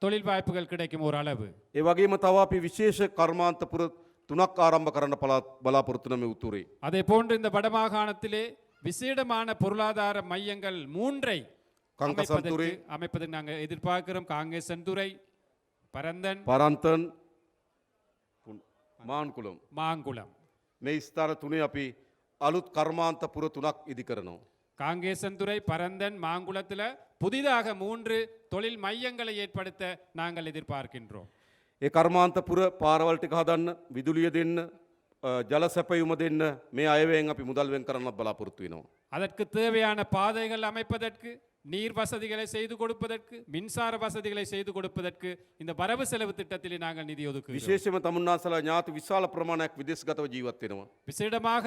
தொழில் வாய்ப்புகள் கிடைக்கும் ஒரு அளவு.
ඒ වගේම තව අපි විශේෂ කර්මාන්තපුර 3ක් ආරම්භ කරන්න බලාපොරොත්තු වෙන මේ උතුරේ.
அதே போன்று இந்த வடமாகாணத்திலே விசேடமான பொருளாதார மையங்கள் 3ஐ
කංකසන්තුරේ,
அமைப்பதற்கு நாங்கள் எதிர்பார்க்கிறோம். காங்கேசன் துறை, பரந்தன்,
පරන්තන්, මාන්කුලම්
மாங்குளம்.
මේ ස්ථාන තුනේ අපි අලුත් කර්මාන්තපුර 3ක් ඉදි කරනවා.
காங்கேசன் துறை, பரந்தன், மாங்குளத்தில் புதிதாக 3 தொழில் மையங்களை ஏற்படுத்த நாங்கள் எதிர்பார்க்கின்றோம்.
ඒ කර්මාන්තපුර පාරවල් ටික හදන්න, විදුලිය දෙන්න, ජල සැපයුම දෙන්න මේ අයවැයෙන් අපි මුදල් වෙන් කරන්නත් බලාපොරොත්තු වෙනවා.
அதற்கு தேவையான பாதைகள் அமைப்பதற்கு, நீர் வசதிகளை செய்து கொடுப்பதற்கு, மின்சார வசதிகளை செய்து கொடுப்பதற்கு இந்த வரவு செலவு திட்டத்திலே நாங்கள் நிதி ஒதுக்குகிறோம்.
විශේෂයෙන්ම තමුන්නාසලා ඥාති විශාල ප්‍රමාණයක් විදේශගතව ජීවත් වෙනවා.
விசேடமாக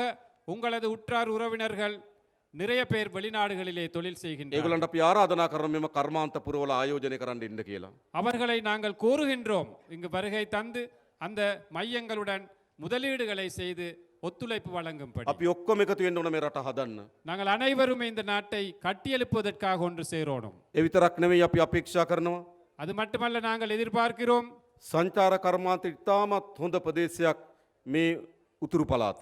உங்களது உற்றார் உறவினர்கள் நிறைய பேர் வெளிநாடுகளிலே தொழில் செய்கின்றனர்.
ඒගොල්ලන්ට අපි ආරාධනා කරන මෙම කර්මාන්ත පුරවල ආයෝජනය කරන්න ඉන්න කියලා.
அவர்களை நாங்கள் கோருகின்றோம் இங்கு வருகை தந்து அந்த மையங்களுடன் முதலீடுகளை செய்து ஒத்துழைப்பு வழங்கும்படி.
අපි ඔක්කොම එකතු වෙන්න ඕන මේ රට හදන්න.
நாங்கள் அனைவரும் இந்த நாட்டை கட்டியெழுப்புவதற்காக ஒன்று சேரோணும்.
ඒ විතරක් නෙවෙයි අපි අපේක්ෂා කරනවා
அது மட்டுமல்ல, நாங்கள் எதிர்பார்க்கிறோம்
සංචාර කර්මාන්ත ඉතාමත් හොඳ ප්‍රදේශයක් මේ උතුරු පළාත.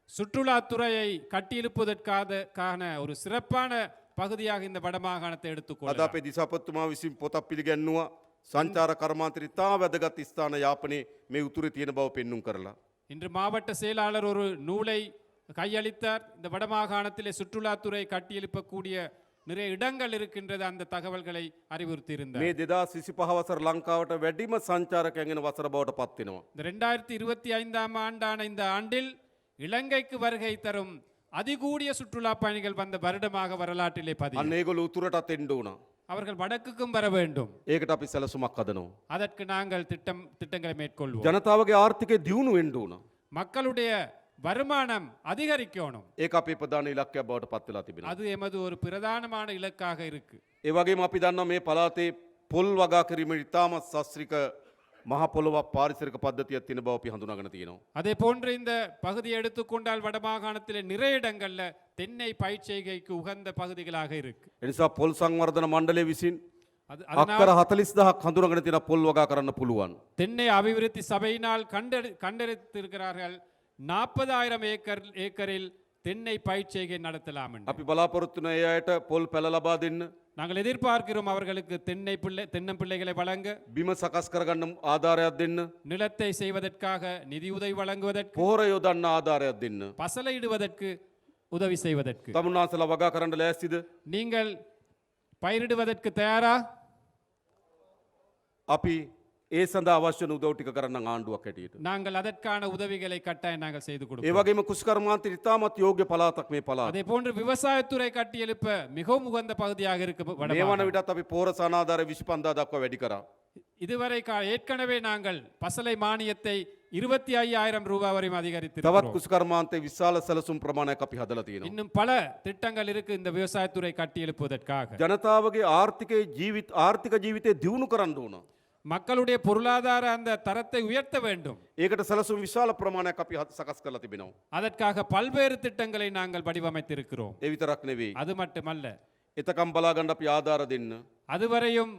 சுற்றுலாத்துறையை கட்டியெழுப்புவதற்கான ஒரு சிறப்பான பகுதியாக இந்த வடமாகாணத்தை
අද
எடுத்துக்கொள்ளலாம்.
අපේ දිසාපතිතුමා විසින් පොතක් පිළිගැන්නුවා සංචාර කර්මාන්ත ඉතා වැදගත් ස්ථාන යාපනයේ මේ උතුරේ තියෙන බව පෙන්눔 කරලා.
இன்று மாவட்ட செயலாளர் ஒரு நூலை கையளித்தார். இந்த வடமாகாணத்திலே சுற்றுலாத்துறை கட்டியெழுப்பக்கூடிய நிறைய இடங்கள் இருக்கின்றது, அந்த தகவல்களை அறிவுறுத்தியிருந்தார்.
මේ 2025 වසර ලංකාවට වැඩිම සංචාරකයන් එන වසර බවට පත් වෙනවා.
இந்த 2025ஆம் ஆண்டான இந்த ஆண்டில் இலங்கைக்கு வருகை தரும் அதிகூடிய சுற்றுலா பயணிகள் வந்த வருடமாக வரலாற்றிலே பதியும்.
අන්න ඒගොල්ලෝ උතුරටත් එන්න ඕන.
அவர்கள் வடக்குக்கும் வர வேண்டும்.
ඒකට අපි සැලසුමක් හදනවා.
அதற்கு நாங்கள் திட்டங்களை மேற்கொள்வோம்.
ජනතාවගේ ආර්ථිකය දියුණු වෙන්න ඕන.
மக்களுடைய வருமானம் அதிகரிக்கணும்.
ඒක අපේ ප්‍රධාන ඉලක්කයක් බවට පත් වෙලා තිබෙනවා.
அது எமது ஒரு பிரதானமான இலக்காக இருக்கு.
ඒ වගේම අපි දන්නවා මේ පළාතේ පොල් වගා කිරීම ඉතාමත් ශාස්ත්‍රීය මහ පොළොවක් පාරිසරික පද්ධතියක් තියෙන බව අපි හඳුනාගෙන තියෙනවා.
அதே போன்று இந்த பகுதியை எடுத்துக்கொண்டால் வடமாகாணத்திலே நிறைய இடங்கள்ல தென்னை பயிர்ச்செய்கைக்கு உகந்த பகுதிகளாக இருக்கு.
ඒ නිසා පොල් සංවර්ධන මණ්ඩලය විසින්
அதனால்
අක්කර 40000ක් හඳුනාගෙන තියෙන පොල් වගා කරන්න පුළුවන්.
தென்னை அபிவிருத்தி சபையினால் கண்டறிந்திருக்கிறார்கள் 40,000 ஏக்கரில் தென்னை பயிர்ச்செய்கை நடத்தலாம் என்று.
අපි බලාපොරොත්තු වෙන ඒ අයට පොල් පැල ලබා දෙන්න,
நாங்கள் எதிர்பார்க்கிறோம் அவர்களுக்கு தென்னம்பிள்ளைகளை வழங்க,
බිම සකස් කරගන්න ආධාරයක් දෙන්න,
நிலத்தை செய்வதற்காக நிதியுதவி வழங்குவதற்கு,
පොහොර යොදන්න ආධාරයක් දෙන්න.
பசலையிடுவதற்கு உதவி செய்வதற்கு.
තමුන්නාන්සලා වගා කරන්න ලෑස්තිද?
நீங்கள் பயிரிடுவதற்கு தயாரா?
අපි ඒ සඳහා අවශ්‍ය වන උදව් ටික කරන්න ආණ්ඩුවක් හැටියට.
நாங்கள் அதற்கான உதவிகளை கட்டாயம் நாங்கள் செய்து
ඒ
கொடுப்போம்.
වගේම කුෂ්කර්මාන්ත ඉතාමත් යෝග්‍ය පළාතක් මේ පළාත.
அதே போன்று விவசாயத்துறை கட்டியெழுப்ப மிகவும் உகந்த பகுதியாக இருக்கு
මේ වන
வடமாகாணம்.
විටත් අපි පොහොර සනාධාර 25,000 දක්වා වැඩි කරා.
இதுவரை ஏற்கனவே நாங்கள் பசலை மானியத்தை 25,000 ரூபாய் வரை
තවත්
அதிகரித்திருக்கிறோம்.
කුෂ්කර්මාන්තේ විශාල සැලසුම් ප්‍රමාණයක් අපි හදලා තියෙනවා.
இன்னும் பல திட்டங்கள் இருக்கு இந்த விவசாயத்துறை கட்டியெழுப்புவதற்காக.
ජනතාවගේ ආර්ථික ජීවිතය දියුණු කරන්න ඕන.
மக்களுடைய பொருளாதார அந்த தரத்தை உயர்த்த வேண்டும்.
ඒකට සැලසුම් විශාල ප්‍රමාණයක් අපි සකස් කරලා තිබෙනවා.
அதற்காக பல்வேறு திட்டங்களை நாங்கள் வடிவமைத்திருக்கிறோம்.
ඒ විතරක් නෙවෙයි.
அது மட்டுமல்ல,
එතකම් බලා ගන්න අපි ආධාර දෙන්න.
அதுவரையும்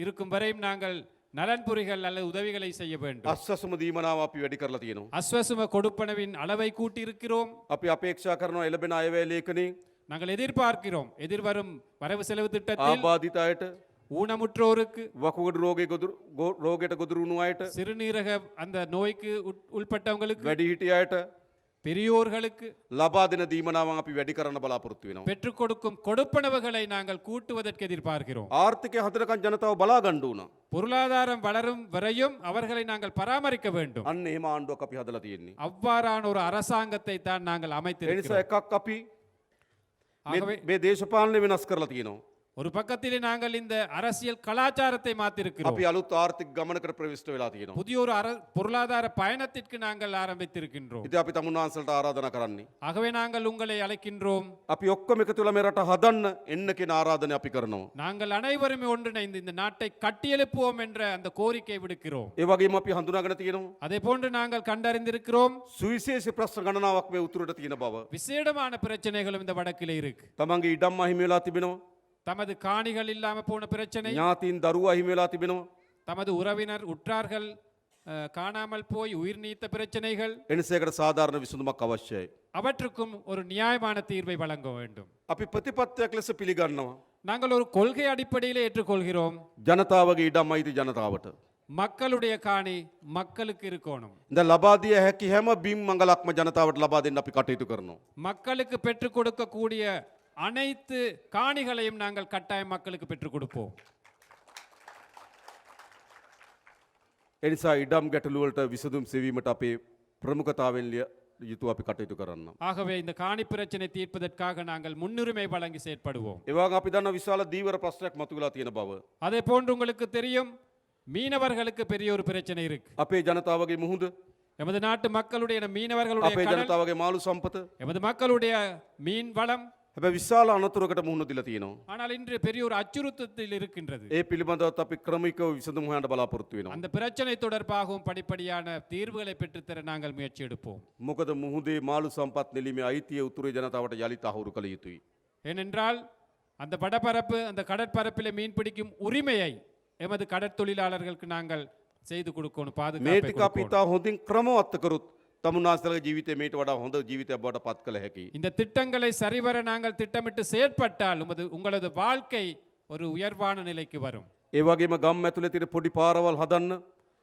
இருக்கும் வரையும் நாங்கள் நலன்புரிகள் அல்லது உதவிகளை செய்ய வேண்டும்.
අස්වසුම දීමනාව අපි වැඩි කරලා තියෙනවා.
அஸ்வசும கொடுப்பனவின் அளவை கூட்டி இருக்கிறோம்.
අපි අපේක්ෂා කරනවා එළබෙන අයවැය ලේඛනේ
நாங்கள் எதிர்பார்க்கிறோம் எதிர்வரும் வரவு செலவு திட்டத்தில்
ආබාධිත අයට,
ஊனமுற்றோருக்கு,
වකුගඩු රෝගයට ගොදුරු වුණු අයට,
சிறுநீரக அந்த நோய்க்கு உட்பட்டவங்களுக்கு,
වැඩිහිටිය අයට
பெரியோர்களுக்கு
ලබා දෙන දීමනාවන් අපි වැඩි කරන්න බලාපොරොත්තු වෙනවා.
பெற்றுக் கொடுக்கும் கொடுப்பனவுகளை நாங்கள் கூட்டுவதற்கு எதிர்பார்க்கிறோம்.
ආර්ථිකය හදනකන් ජනතාව බලා ගන්න ඕන.
பொருளாதாரம் வளரும் வரையும் அவர்களை நாங்கள் பராமரிக்க வேண்டும்.
අන්න එහෙම ආණ්ඩුවක් අපි හදලා තියෙන්නේ.
அவ்வாறான ஒரு அரசாங்கத்தை தான் நாங்கள்
ඒ නිසා
அமைத்திருக்கிறோம்.
එකක් අපි
ஆகவே
මේ දේශපාලනය වෙනස් කරලා තියෙනවා.
ஒரு பக்கத்திலே நாங்கள் இந்த அரசியல் கலாச்சாரத்தை மாத்திருக்கிறோம்.
අපි අලුත් ආර්ථික ගමනකට ප්‍රවිෂ්ඨ වෙලා තියෙනවා.
புதிய ஒரு பொருளாதார பயணத்திற்கு நாங்கள் ஆரம்பித்திருக்கின்றோம்.
ඉතින් අපි තමුන්නාන්සලට ආරාධනා කරන්නේ.
ஆகவே நாங்கள் உங்களை அழைக்கின்றோம்.
අපි ඔක්කොම එකතු වෙලා මේ රට හදන්න එන්න කියන ආරාධනය අපි කරනවා.
நாங்கள் அனைவருமே ஒன்றிணைந்து இந்த நாட்டை கட்டியெழுப்புவோம் என்ற அந்த கோரிக்கை விடுக்கிறோம்.
ඒ වගේම අපි හඳුනාගෙන තියෙනවා
அதே போன்று நாங்கள் கண்டறிந்திருக்கிறோம்
සුවිශේෂ ප්‍රශ්න ගණනාවක් මේ උතුරට තියෙන බව.
விசேடமான பிரச்சனைகளும் இந்த வடக்கிலே இருக்கு.
තමන්ගේ ඉඩම් අහිමි වෙලා තිබෙනවා.
தமது காணிகள் இல்லாம போன பிரச்சனை,
ඥාතීන් දරුවෝ අහිමි වෙලා තිබෙනවා.
தமது உறவினர் உற்றார்கள் காணாமல் போய் உயிர் நீத்த பிரச்சனைகள்,
එනිසා ඒකට සාධාරණ විසඳුමක් අවශ්‍යයි.
அவற்றுக்கும் ஒரு நியாயமான தீர்வை வழங்க வேண்டும்.
අපි ප්‍රතිපත්තියක් ලෙස පිළිගන්නවා
நாங்கள் ஒரு கொள்கை அடிப்படையில் ஏற்றுக்கொள்கிறோம்.
ජනතාවගේ ඉඩම් අයිති ජනතාවට.
மக்களுடைய காணி மக்களுக்கு இருக்கணும்.
இந்த ලබා දිය හැකි හැම බිම් මංගලක්ම ජනතාවට ලබා දෙන්න අපි කටයුතු කරනවා.
மக்களுக்கு பெற்றுக் கொடுக்கக்கூடிய அனைத்து காணிகளையும் நாங்கள் கட்டாயம் மக்களுக்கு பெற்றுக் கொடுப்போம்.
ඒ නිසා ඉඩම් ගැටලු වලට විසඳුම් සෙවීමට අපේ ප්‍රමුඛතාවෙන් යුතුව අපි කටයුතු කරන්න.
ஆகவே இந்த காணி பிரச்சனை தீர்ப்பதற்காக நாங்கள் முன்னுரிமை வழங்கி செயற்படுவோம்.
ඒ වගේම අපි දන්න විශාල දීවර ප්‍රශ්නයක් මතුවලා තියෙන බව.
அதே போன்று உங்களுக்கு தெரியும், மீனவர்களுக்கு பெரிய ஒரு பிரச்சனை இருக்கு.
අපේ ජනතාවගේ මුහුද,
எமது நாட்டு மக்களுடைய மீனவர்களுடைய
අපේ
கடல்,
ජනතාවගේ මාළු සම්පත,
எமது மக்களுடைய மீன் வளம்,
හැබැයි විශාල අනතුරකට මුහුණ දීලා තියෙනවා.
ஆனால் இன்று பெரிய ஒரு அச்சுறுத்தத்தில் இருக்கின்றது.
ඒ පිළිබඳවත් අපි ක්‍රමිකව විසඳුම් හොයන්න බලාපොරොත්තු වෙනවා.
அந்த பிரச்சனை தொடர்பாகவும் படிப்படியான தீர்வுகளை பெற்றுத்தர நாங்கள் முயற்சி எடுப்போம்.
මොකද මුහුදේ මාළු සම්පත් නෙලීමේ අයිතිය උතුරේ ජනතාවට යලිත් අහුරු කළ යුතුයි.
ஏனென்றால் அந்த வடபரப்பு அந்த கடற்பரப்பிலே மீன் பிடிக்கும் உரிமையை எமது கடற்தொழிலாளர்களுக்கு நாங்கள் செய்து கொடுக்கணும்,
මේ
பாதுகாப்பை
ටික අපි
கொடுக்கணும்.
ඉතා හොඳින් ක්‍රමවත් කරොත් තමුන්නාන්සේලාගේ ජීවිතේ මේට වඩා හොඳ ජීවිතයක් බවට පත් කළ හැකියි.
இந்த திட்டங்களை சரிவர நாங்கள் திட்டமிட்டு செயற்பட்டால் உங்களது வாழ்க்கை ஒரு உயர்வான நிலைக்கு வரும்.
ඒ වගේම ගම් ඇතුලේ තියෙන පොඩි පාරවල් හදන්න,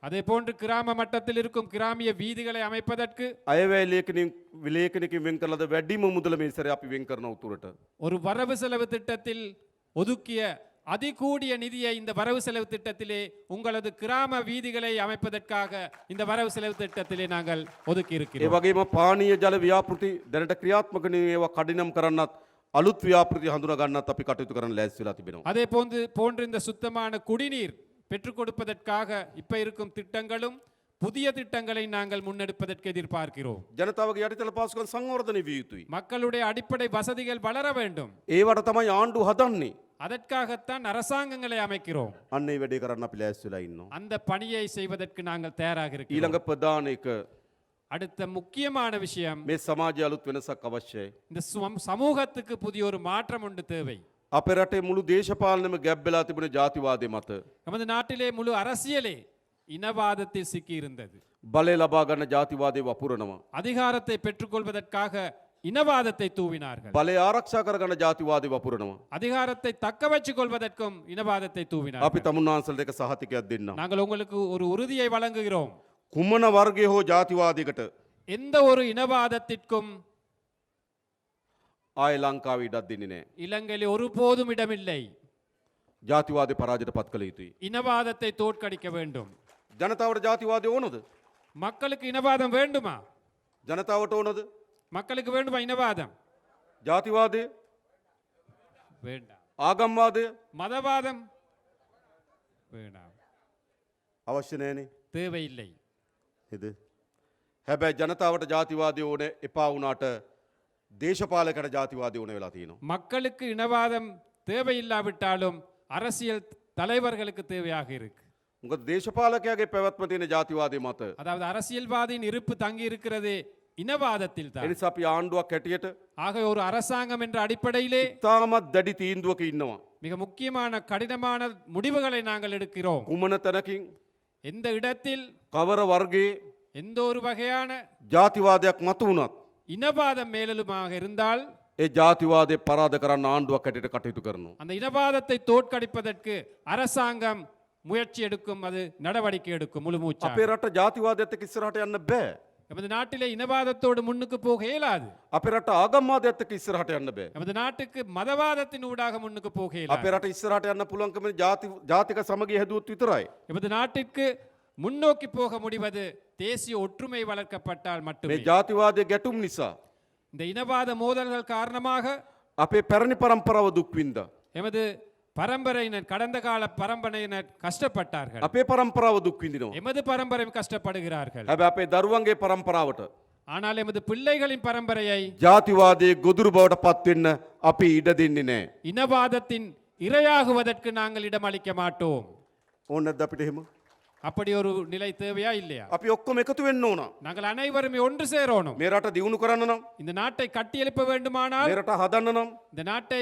அதே போன்று கிராம மட்டத்தில் இருக்கும் கிராமிய வீதிகளை அமைப்பதற்கு
අයවැය ලේඛනකින් වෙන් කරලාද වැඩිම මුදල මේ සැරේ අපි වෙන් කරන උතුරට.
ஒரு வரவு செலவு திட்டத்தில் ஒதுக்கிய அதிகூடிய நிதியை இந்த வரவு செலவு திட்டத்திலே உங்களது கிராம வீதிகளை அமைப்பதற்காக இந்த வரவு செலவு திட்டத்திலே நாங்கள் ஒதுக்கி
ඒ
இருக்கிறோம்.
වගේම පානීය ජල ව්‍යාපෘති දැනට ක්‍රියාත්මක නෙවෙයි, ඒවා කඩිනම් කරන්නත් අලුත් ව්‍යාපෘති හඳුනා ගන්නත් අපි කටයුතු කරන්න ලෑස්ති වෙලා තිබෙනවා.
அதே போன்று இந்த சுத்தமான குடிநீர் பெற்றுக் கொடுப்பதற்காக இப்ப இருக்கும் திட்டங்களும் புதிய திட்டங்களை நாங்கள் முன்னெடுப்பதற்கு எதிர்பார்க்கிறோம்.
ජනතාවගේ යටිතල පහසුකම් සංවර්ධනය විය යුතුයි.
மக்களுடைய அடிப்படை வசதிகள் வளர வேண்டும்.
ඒවට තමයි ආණ්ඩුව හදන්නේ.
அதற்காகத்தான் அரசாங்கங்களை அமைக்கிறோம்.
අන්න ඒ වැඩේ කරන්න අපි ලෑස්ති වෙලා ඉන්නවා.
அந்த பணியை செய்வதற்கு நாங்கள் தயாராக இருக்கிறோம்.
ඊළඟ ප්‍රධාන එක
அடுத்த முக்கியமான விஷயம்,
මේ සමාජය අලුත් වෙනසක් අවශ්‍යයි.
இந்த சமூகத்துக்கு புதிய ஒரு மாற்றம் ஒன்று தேவை.
අපේ රටේ මුළු දේශපාලනයම ගැබ් වෙලා තිබුණ ජාතිවාදය මත
நமது நாட்டிலே முழு அரசியலே இனவாதத்தில் சிக்கி இருந்தது.
බලය ලබා ගන්න ජාතිවාදය වපුරනවා.
அதிகாரத்தை பெற்றுக்கொள்வதற்காக இனவாதத்தை தூவினார்கள்.
බලය ආරක්ෂා කරගන්න ජාතිවාදය වපුරනවා.
அதிகாரத்தை தக்க வச்சுக் கொள்வதற்கும் இனவாதத்தை
අපි
தூவினார்கள்.
තමුන්නාන්සලට එක සහතිකයක් දෙන්නම්.
நாங்கள் உங்களுக்கு ஒரு உறுதியை வழங்குகிறோம்.
කුමන වර්ගයේ හෝ ජාතිවාදයකට
எந்த ஒரு இனவாதத்திற்கும்
ආය ලංකාවේ ඉඩක් දෙන්නේ නැහැ.
இலங்கையில் ஒருபோதும் இடமில்லை.
ජාතිවාදය පරාජයට පත් කළ යුතුයි.
இனவாதத்தை தோற்கடிக்க வேண்டும்.
ජනතාවට ජාතිවාදය ඕනද?
மக்களுக்கு இனவாதம் வேண்டுமா?
ජනතාවට ඕනද?
மக்களுக்கு வேண்டுமா இனவாதம்?
ජාතිවාදය,
வேண்டாம்.
ආගම්වාදය
மதவாதம் வேண்டாம்,
අවශ්‍ය නැහැනේ.
தேவையில்லை.
නේද? හැබැයි ජනතාවට ජාතිවාදය ඕනේ එපා වුණාට දේශපාලකයට ජාතිවාදය ඕන වෙලා තියෙනවා.
மக்களுக்கு இனவாதம் தேவையில்லாவிட்டாலும் அரசியல் தலைவர்களுக்கு தேவையாக இருக்கு.
මොකද දේශපාලකයාගේ පැවැත්ම තියෙන ජාතිවාදය මත.
அதாவது அரசியல்வாதியின் இருப்பு தங்கி இருக்கிறது இனவாதத்தில்
ඒ
தான்.
නිසා අපි ආණ්ඩුවක් හැටියට
ஆக ஒரு அரசாங்கம் என்ற அடிப்படையிலே
තාමත් දැඩි තීන්දුවක ඉන්නවා.
மிக முக்கியமான கடினமான முடிவுகளை நாங்கள் எடுக்கிறோம்.
කුමන තැනකින්
எந்த இடத்தில்
කවර වර්ගයේ
எந்த ஒரு வகையான
ජාතිවාදයක් මතු වුණත්
இனவாதம் மேலெழுமாக இருந்தால்
ඒ ජාතිවාදය පරාද කරන්න ආණ්ඩුවක් හැටියට කටයුතු කරනවා.
அந்த இனவாதத்தை தோற்கடிப்பதற்கு அரசாங்கம் முயற்சி எடுக்கும், அது நடவடிக்கை எடுக்கும் முழு மூச்சா.
අපේ රට ජාතිවාදයත් එක්ක ඉස්සරහට යන්න බෑ.
நமது நாட்டிலே இனவாதத்தோடு முன்னுக்கு போக இயலாது.
අපේ රට ආගම්වාදයත් එක්ක ඉස්සරහට යන්න බෑ.
நமது நாட்டுக்கு மதவாதத்தின் ஊடாக முன்னுக்கு போக இயலாது.
අපේ රට ඉස්සරහට යන්න පුළුවන්කම ජාතික සමගිය හැදුවොත් විතරයි.
நமது நாட்டிற்கு முன்னோக்கி போக முடிவது தேசிய ஒற்றுமை வளர்க்கப்பட்டால்
මේ
மட்டுமே.
ජාතිවාදයේ ගැටුම් නිසා
இந்த இனவாத மோதல்கள் காரணமாக
අපේ පැරණි පරම්පරාව දුක් විඳා.
எமது பரம்பரையினர், கடந்த கால பரம்பரையினர் கஷ்டப்பட்டார்கள்.
අපේ පරම්පරාව දුක් විඳිනවා.
எமது பரம்பரை கஷ்டப்படுகிறார்கள்.
හැබැයි අපේ දරුවන්ගේ පරම්පරාවට
ஆனால் எமது பிள்ளைகளின் பரம்பரையை
ජාතිවාදයේ ගොදුරු බවට පත් වෙන්න අපි ඉඩ දෙන්නේ නැහැ.
இனவாதத்தின் இரையாகுவதற்கு நாங்கள் இடமளிக்க மாட்டோம்.
ඕන නැද්ද අපිට එහෙම?
அப்படி ஒரு நிலை தேவையா இல்லையா?
අපි ඔක්කොම එකතු වෙන්න ඕන.
நாங்கள் அனைவருமே ஒன்று சேரணும்.
මේ රට දියුණු කරන්න නම්,
இந்த நாட்டை கட்டியெழுப்ப வேண்டுமானால்,
මේ රට හදන්න නම්,
இந்த நாட்டை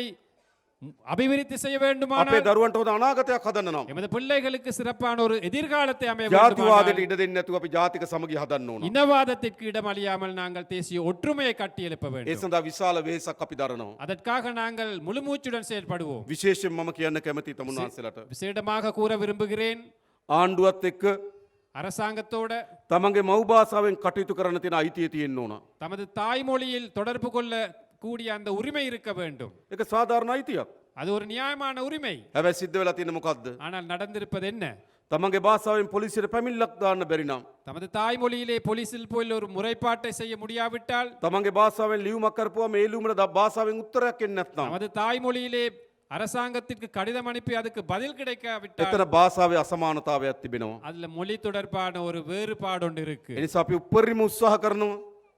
அபிவிருத்தி செய்ய
අපේ
வேண்டுமானால்,
දරුවන්ට හොඳ අනාගතයක් හදන්න නම්
எமது பிள்ளைகளுக்கு சிறப்பான ஒரு எதிர்காலத்தை அமைய
ජාතිවාදයට
வேண்டுமானால்,
ඉඩ දෙන්නේ නැතුව අපි ජාතික සමගිය හදන්න ඕන.
இனவாதத்திற்கு இடமளியாமல் நாங்கள் தேசிய ஒற்றுமையை கட்டியெழுப்ப
ඒ
வேண்டும்.
සඳහා විශාල වෙහෙසක් අපි දරනවා.
அதற்காக நாங்கள் முழுமூச்சுடன் செயல்படுவோம்.
විශේෂයෙන් මම කියන්න කැමති තමුන්නාන්සේලාට
விசேடமாக கூற விரும்புகிறேன்,
ආණ්ඩුවත් එක්ක
அரசாங்கத்தோட
තමන්ගේ මව් භාෂාවෙන් කටයුතු කරන්න තියෙන අයිතිය තියෙන්න ඕන.
தமது தாய்மொழியில் தொடர்பு கொள்ள கூடிய அந்த உரிமை இருக்க வேண்டும்.
ඒක සාධාරණ අයිතියක්.
அது ஒரு நியாயமான உரிமை.
හැබැයි සිද්ධ වෙලා තියෙන මොකද්ද?
ஆனால் நடந்திருப்பது என்ன?
තමන්ගේ භාෂාවෙන් පොලිසියට පැමිණිල්ලක් දාන්න බැරි නම්,
தமது தாய்மொழியிலே போலீசில் போய் ஒரு முறைப்பாட்டை செய்ய முடியாவிட்டால்,
තමන්ගේ භාෂාවෙන් ලියුමක් කරපුවාම ඒ ලියුමට භාෂාවෙන් උත්තරයක් එන්නේ නැත්නම්,
நமது தாய்மொழியிலே அரசாங்கத்திற்கு கடிதம் அனுப்பி அதுக்கு பதில் கிடைக்காவிட்டால்,
එතන භාෂාවේ අසමානතාවයක් තිබෙනවා.
அதுல மொழி தொடர்பான ஒரு வேறுபாடு ஒன்று இருக்கு.
ඒ නිසා අපි උපරිම උත්සාහ කරනවා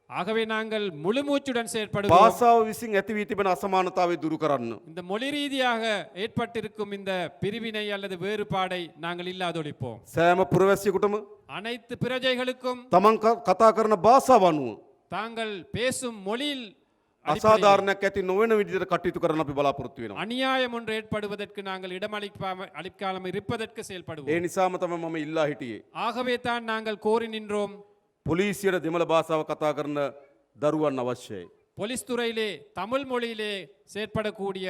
ஆகவே நாங்கள் முழு மூச்சுடன் செயற்படுவோம்.
භාෂාව විසින් ඇති වී තිබෙන අසමානතාවය දුරු කරන්න.
இந்த மொழி ரீதியாக ஏற்பட்டிருக்கும் இந்த பிரிவினை அல்லது வேறுபாடை நாங்கள் இல்லாதொழிப்போம்.
සෑම පුරවැසියෙකුටම
அனைத்து பிரஜைகளுக்கும்
තමන් කතා කරන භාෂාව අනුව
தாங்கள் பேசும் மொழியில்
අසාධාරණයක් ඇති නොවන විදිහට කටයුතු කරන්න අපි බලාපොරොත්තු වෙනවා.
அநியாயம் ஒன்று ஏற்படுவதற்கு நாங்கள் அளிக்காமல் இருப்பதற்கு
ඒ
செயல்படுவோம்.
නිසාම තමයි මම ඉල්ලා හිටියේ.
ஆகவே தான் நாங்கள் கோரி நின்றோம்.
පොලිසියට දෙමළ භාෂාව කතා කරන දරුවන් අවශ්‍යයි.
போலீஸ் துறையிலே தமிழ் மொழியிலே செயற்படக்கூடிய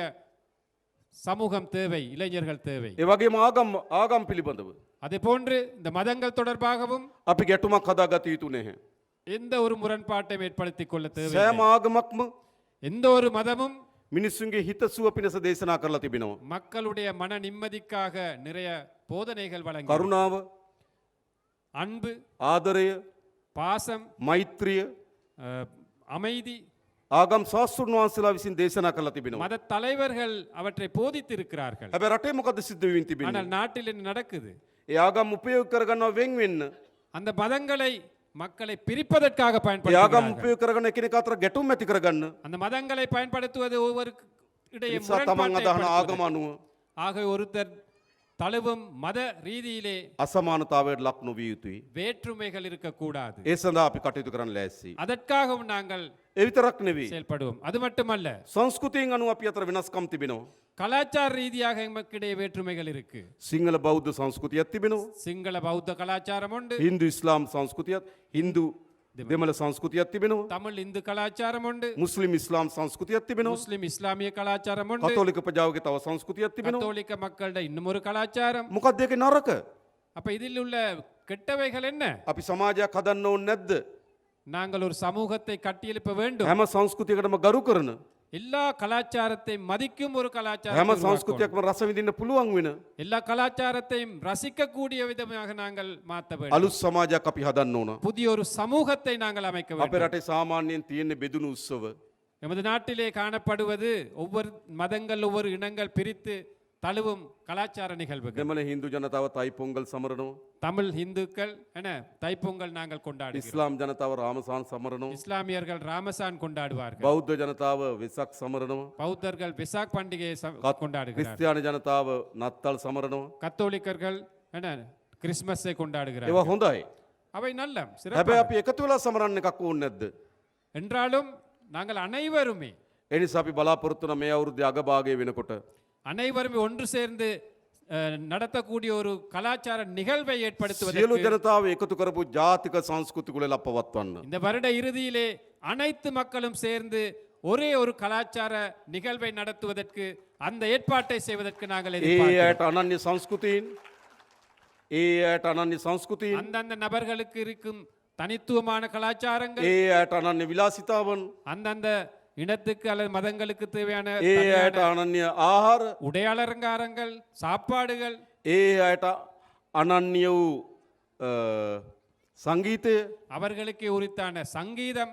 சமூகம் தேவை, இளைஞர்கள் தேவை.
ඒ වගේම ආගම් පිළිබඳව
அதே போன்று இந்த மதங்கள் தொடர்பாகவும்
අපි ගැටුමක් හදාගත යුතු නැහැ.
எந்த ஒரு முரண்பாட்டையும் ஏற்படுத்திக் கொள்ள தேவை.
සෑම ආගමක්ම
எந்த ஒரு மதமும்
මිනිස්සුන්ගේ හිත සුව පිණිස දේශනා කරලා තිබෙනවා.
மக்களுடைய மன நிம்மதிக்காக நிறைய போதனைகள் வழங்கி
කරුණාව,
அன்பு,
ආදරය,
பாசம்,
මෛත්‍රිය
அமைதி
ආගම් ශාස්ත්‍රඥ වහන්සේලා විසින් දේශනා කරලා තිබෙනවා.
மத தலைவர்கள் அவற்றை போதித்திருக்கிறார்கள்.
හැබැයි රටේ මොකද සිද්ධ වෙමින් තිබෙන්නේ?
ஆனால் நாட்டில் என்ன நடக்குது?
ඒ ආගම් උපයෝග කරගන්නවා වෙන් වෙන්න.
அந்த மதங்களை மக்களை பிரிப்பதற்காக
ඒ ආගම්
பயன்படுத்துகிறார்கள்.
උපයෝග කරගෙන එකිනෙක අතර ගැටුම් ඇති කරගන්න.
அந்த மதங்களை பயன்படுத்துவது ஒவ்வொருக்கு இடையே
නිසා තමන්
முரண்பாட்டை
අදහන ආගම
ஏற்படுத்துவது.
අනුව
ஆகவே ஒருத்தர் தழுவும் மத ரீதியிலே
අසමානතාවයට ලක් නොවිය යුතුයි.
வேற்றுமைகள் இருக்கக்கூடாது.
ඒ සඳහා අපි කටයුතු කරන්න ලෑස්ති.
அதற்காகவும் நாங்கள்
ඒ විතරක් නෙවෙයි.
செயல்படுவோம். அது மட்டுமல்ல,
සංස්කෘතියෙන් අනුව අපි අතර වෙනස්කම් තිබෙනවා.
கலாச்சார ரீதியாக எமக்கிடையே வேற்றுமைகள் இருக்கு.
සිංහල බෞද්ධ සංස්කෘතියක් තිබෙනවා.
சிங்கள பௌத்த கலாச்சாரம் உண்டு,
හින්දු ඉස්ලාම් සංස්කෘතියක්, හින්දු දෙමළ සංස්කෘතියක් තිබෙනවා.
தமிழ் இந்து கலாச்சாரம் உண்டு,
මුස්ලිම් ඉස්ලාම් සංස්කෘතියක් තිබෙනවා.
முஸ்லிம் இஸ்லாமிய கலாச்சாரம் உண்டு,
කතෝලික ප්‍රජාවගේ තව සංස්කෘතියක් තිබෙනවා.
கத்தோலிக்க மக்களிட இன்னும் ஒரு கலாச்சாரம்.
මොකක්ද ඒකේ නරක?
அப்ப இதில் உள்ள கெட்டவைகள் என்ன?
අපි සමාජයක් හදන්න ඕනේ නැද්ද?
நாங்கள் ஒரு சமூகத்தை கட்டியெழுப்ப வேண்டும்.
හැම සංස්කෘතියකටම ගරු කරන,
எல்லா கலாச்சாரத்தையும் மதிக்கும் ஒரு
හැම
கலாச்சாரம்,
සංස්කෘතියක්ම රස විඳින්න පුළුවන් වෙන
எல்லா கலாச்சாரத்தையும் ரசிக்கக்கூடிய விதமாக நாங்கள் மாற்ற வேண்டும்.
අලුත් සමාජයක් අපි හදන්න ඕන.
புதிய ஒரு சமூகத்தை நாங்கள் அமைக்க
අපේ
வேண்டும்.
රටේ සාමාන්‍යයෙන් තියෙන බෙදුණු උත්සව
எமது நாட்டிலே காணப்படுவது ஒவ்வொரு மதங்கள், ஒவ்வொரு இனங்கள் பிரித்து தழுவும் கலாச்சார நிகழ்வுகள்.
දෙමළ හින්දු ජනතාව තයි පොංගල් සමරනවා.
தமிழ் இந்துக்கள் என தைப்பொங்கல் நாங்கள் கொண்டாடுகிறோம்.
ඉස්ලාම් ජනතාව රාමසාන් සමරනවා.
இஸ்லாமியர்கள் ராமசான் கொண்டாடுவார்கள்.
බෞද්ධ ජනතාව වෙසක් සමරනවා.
பௌத்தர்கள் விசாக் பண்டிகையை கொண்டாடுகிறார்கள்.
ක්‍රිස්තියානි ජනතාව නත්තල් සමරනවා.
கத்தோலிக்கர்கள் என கிறிஸ்மஸை
ඒවා
கொண்டாடுகிறார்கள்.
හොඳයි.
அவை நல்ல
හැබැයි
சிறப்பு.
අපි එකතු වෙලා සමරන්න එකක් ඕනේ නැද්ද?
என்றாலும் நாங்கள் அனைவருமே
ඒ නිසා අපි බලාපොරොත්තු වෙන මේ අවුරුද්දේ අගභාගයේ වෙනකොට
அனைவருமே ஒன்று சேர்ந்து நடத்தக்கூடிய ஒரு கலாச்சார நிகழ்வை
සියලු
ஏற்படுத்துவதற்கு
ජනතාව එකතු කරපු ජාතික සංස්කෘති කුලෙල පවත්වන්න.
இந்த வருட இறுதியிலே அனைத்து மக்களும் சேர்ந்து ஒரே ஒரு கலாச்சார நிகழ்வை நடத்துவதற்கு அந்த ஏற்பாட்டை செய்வதற்கு நாங்கள்
ඒ
எதிர்பார்க்கிறோம்.
අයට අනන්‍ය සංස්කෘතීන්, ඒ අයට අනන්‍ය සංස්කෘතීන්,
அந்தந்த நபர்களுக்கு இருக்கும் தனித்துவமான கலாச்சாரங்கள்,
ඒ අයට අනන්‍ය විලාසිතාවන්,
அந்தந்த இனத்துக்கு அல்லது மதங்களுக்கு தேவையான
ඒ අයට අනන්‍ය ආහාර,
உடை அலங்காரங்கள், சாப்பாடுகள்,
ඒ අයට අනන්‍ය වූ සංගීතය,
அவர்களுக்கு உரித்தான சங்கீதம்,